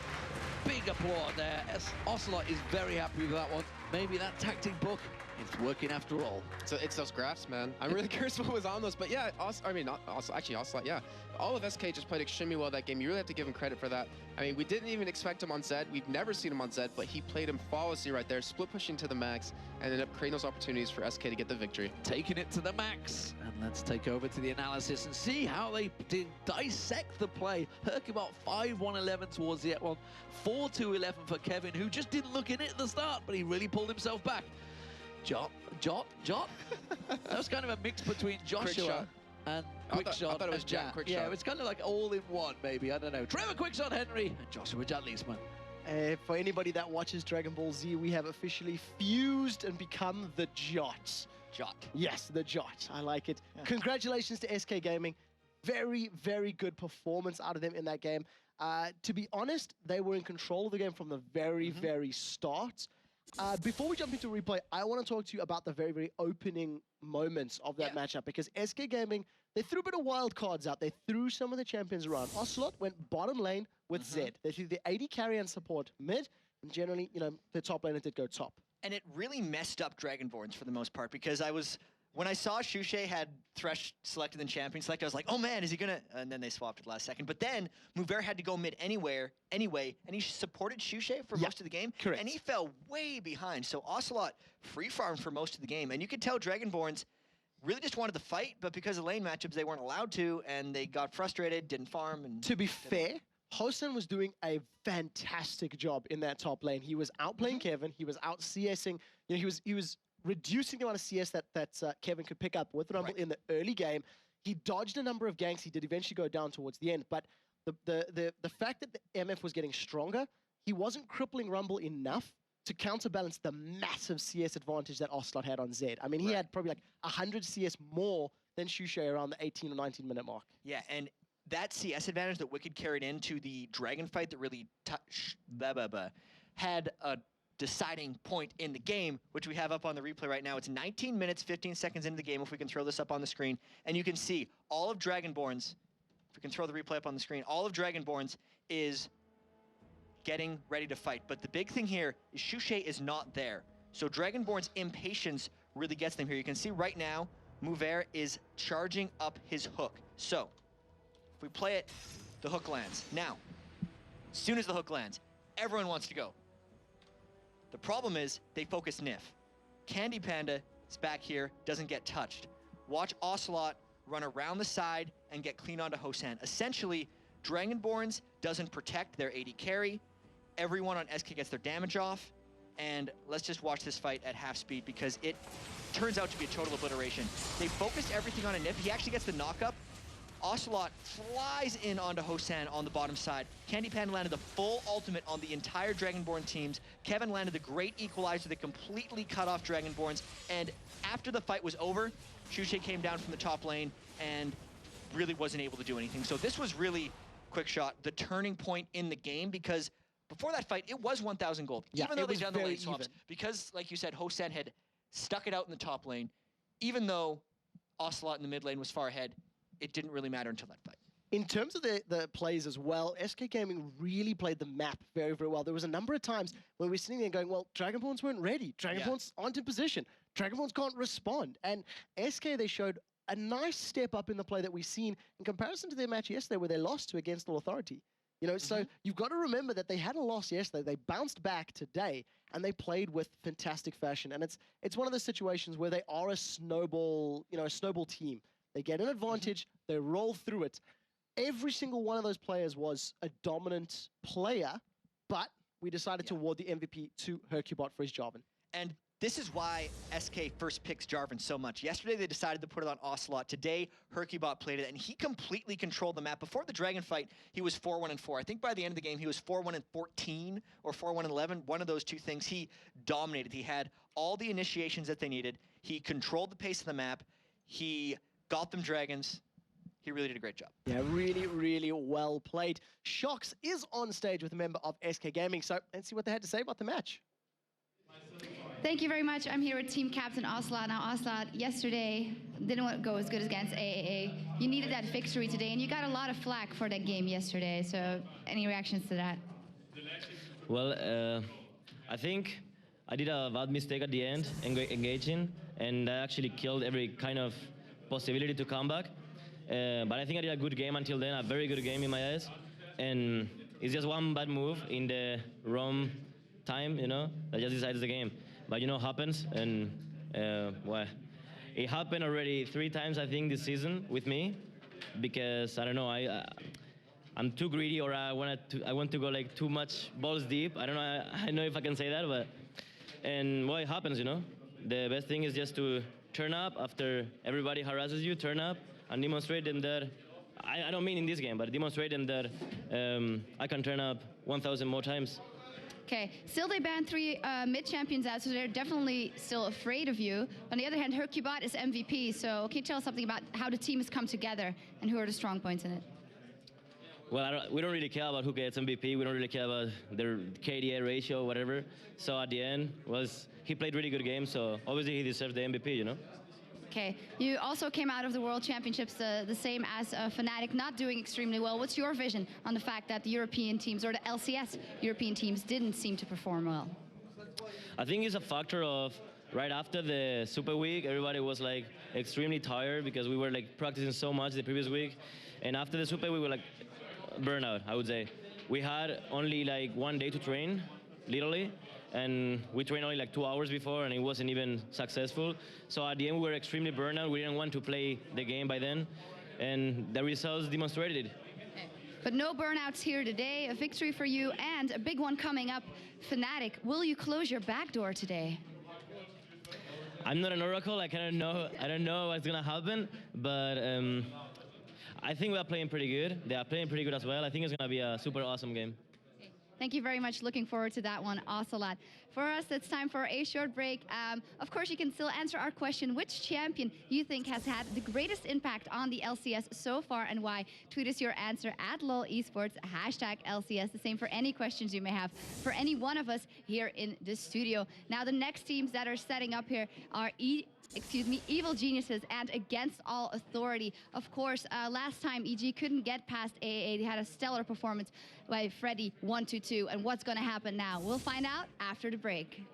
big applaud there. Ocelot is very happy with that one. Maybe that tactic book is working after all. So it's those graphs, man. I'm really curious what was on those, but yeah, Ocelot, yeah. All of SK just played extremely well that game. You really have to give him credit for that. I mean, we didn't even expect him on Zed. We've never seen him on Zed, but he played him flawlessly right there, split pushing to the max, and ended up creating those opportunities for SK to get the victory. Taking it to the max. And let's take over to the analysis and see how they dissect the play. Hercubot 5-1-11 towards the one, 4-2-11 for Kevin, who just didn't look in it at the start, but he really pulled himself back. Jot? That was kind of a mix between Joshua and Quickshot. I thought it was Jack Quickshot. Yeah, it's kind of like all in one, maybe. I don't know. Trevor Quickshot Henry and Joshua Jatleesman. For anybody that watches Dragon Ball Z, we have officially fused and become the Jot. Jot. Yes, the Jot. I like it. Yeah. Congratulations to SK Gaming. Very, very good performance out of them in that game. To be honest, they were in control of the game from the very, very start. Before we jump into replay, I want to talk to you about the very, very opening moments of that matchup, because SK Gaming, they threw a bit of wild cards out. They threw some of the champions around. Ocelot went bottom lane with Zed. They threw the AD carry and support mid, and generally, you know, the top laner did go top. And it really messed up Dragonborns for the most part, because when I saw Shushay had Thresh selected and champion selected, I was like, oh man, is he gonna? And then they swapped it last second. But then Mover had to go mid anyway, and he supported Shushay for most of the game. Correct. And he fell way behind. So Ocelot free farmed for most of the game. And you could tell Dragonborns really just wanted to fight, but because of lane matchups, they weren't allowed to, and they got frustrated, didn't farm. And to be fair, Hosen was doing a fantastic job in that top lane. He was outplaying Kevin. He was out CSing. You know, he was reducing the amount of CS that Kevin could pick up with Rumble in the early game. He dodged a number of ganks. He did eventually go down towards the end. But the fact that the MF was getting stronger, he wasn't crippling Rumble enough to counterbalance the massive CS advantage that Ocelot had on Zed. I mean, he had probably like 100 CS more than Shushay around the 18 or 19 minute mark. Yeah, and that CS advantage that Wicked carried into the Dragon fight that really had a deciding point in the game, which we have up on the replay right now. It's 19 minutes, 15 seconds into the game, if we can throw this up on the screen. And you can see all of Dragonborns, if we can throw the replay up on the screen, all of Dragonborns is getting ready to fight. But the big thing here is Shushay is not there. So Dragonborn's impatience really gets them here. You can see right now, Mover is charging up his hook. So, if we play it, the hook lands. Now, as soon as the hook lands, everyone wants to go. The problem is, they focus Nif. Candy Panda is back here, doesn't get touched. Watch Ocelot run around the side and get clean onto Hosan. Essentially, Dragonborns doesn't protect their AD carry. Everyone on SK gets their damage off. And let's just watch this fight at half speed, because it turns out to be a total obliteration. They focused everything on a Nif. He actually gets the knockup. Ocelot flies in onto Hosan on the bottom side. Candy Panda landed the full ultimate on the entire Dragonborn teams. Kevin landed the great equalizer that completely cut off Dragonborns. And after the fight was over, Shushay came down from the top lane and really wasn't able to do anything. So this was really, Quickshot, the turning point in the game, because before that fight, it was 1,000 gold. Yeah, even though it they'd was done the very lane swaps. even. Because, like you said, Hosan had stuck it out in the top lane. Even though Ocelot in the mid lane was far ahead, it didn't really matter until that fight. In terms of the plays as well, SK Gaming really played the map very, very well. There was a number of times where we were sitting there going, well, Dragonborns weren't ready. Dragonborns aren't in position. Dragonborns can't respond. And SK, they showed a nice step up in the play that we've seen in comparison to their match yesterday where they lost to Against All Authority. You know, so you've got to remember that they had a loss yesterday. They bounced back today, and they played with fantastic fashion. And it's one of those situations where they are a snowball, you know, a snowball team. They get an advantage, they roll through it. every single one of those players was a dominant player, but we decided to award the MVP to Hercubot for his Jarvan. And this is why SK first picks Jarvan so much. Yesterday, they decided to put it on Ocelot. Today, Hercubot played it, and he completely controlled the map. Before the Dragon fight, he was 4-1-4. I think by the end of the game, he was 4-1-14 or 4-1-11. One of those two things. He dominated. He had all the initiations that they needed. He controlled the pace of the map. He got them Dragons. He really did a great job. Yeah, really, really well played. Shox is on stage with a member of SK Gaming, so let's see what they had to say about the match. Thank you very much. I'm here with team captain Ocelot. Now, Ocelot, yesterday didn't go as good against AAA. You needed that victory today, and you got a lot of flack for that game yesterday. So, any reactions to that? Well, I think I did a bad mistake at the end, engaging, and I actually killed every kind of possibility to come back. But I think I did a good game until then, a very good game in my eyes. And it's just one bad move in the wrong time, that just decides the game. But happens, and well, it happened already 3 times, I think, this season with me, because I don't know, I'm too greedy, or I want to go like too much balls deep. I don't know. I don't know if I can say that, but well, it happens, The best thing is just to turn up after everybody harasses you. Turn up and demonstrate them that. I don't mean in this game, but demonstrate them that I can turn up 1,000 more times. Okay, still they banned 3 mid-champions out, so they're definitely still afraid of you. On the other hand, Hercubot is MVP, so can you tell us something about how the team has come together and who are the strong points in it? Well, we don't really care about who gets MVP. We don't really care about their KDA ratio, whatever. So at the end, he played really good games, so obviously he deserves the MVP, Okay, you also came out of the World Championships the same as Fnatic, not doing extremely well. What's your vision on the fact that the European teams, or the LCS European teams, didn't seem to perform well? I think it's a factor of right after the Super Week, everybody was like extremely tired because we were like practicing so much the previous week. And after the Super Week, we were like burnout, I would say. We had only like 1 day to train, literally. And we trained only like 2 hours before, and it wasn't even successful. So at the end, we were extremely burned out. We didn't want to play the game by then, and the results demonstrated it. Okay. But no burnouts here today. A victory for you, and a big one coming up. Fnatic, will you close your back door today? I'm not an oracle. I don't know what's gonna happen, but I think we are playing pretty good. They are playing pretty good as well. I think it's gonna be a super awesome game. Thank you very much. Looking forward to that one. Ocelot. For us, it's time for a short break. Of course, you can still answer our question. Which champion you think has had the greatest impact on the LCS so far, and why? Tweet us your answer at LOL eSports, #LCS. The same for any questions you may have for any one of us here in the studio. Now, the next teams that are setting up here are Evil Geniuses and Against All Authority. Of course, last time EG couldn't get past AAA. They had a stellar performance by Freddy 122. And what's going to happen now? We'll find out after the break.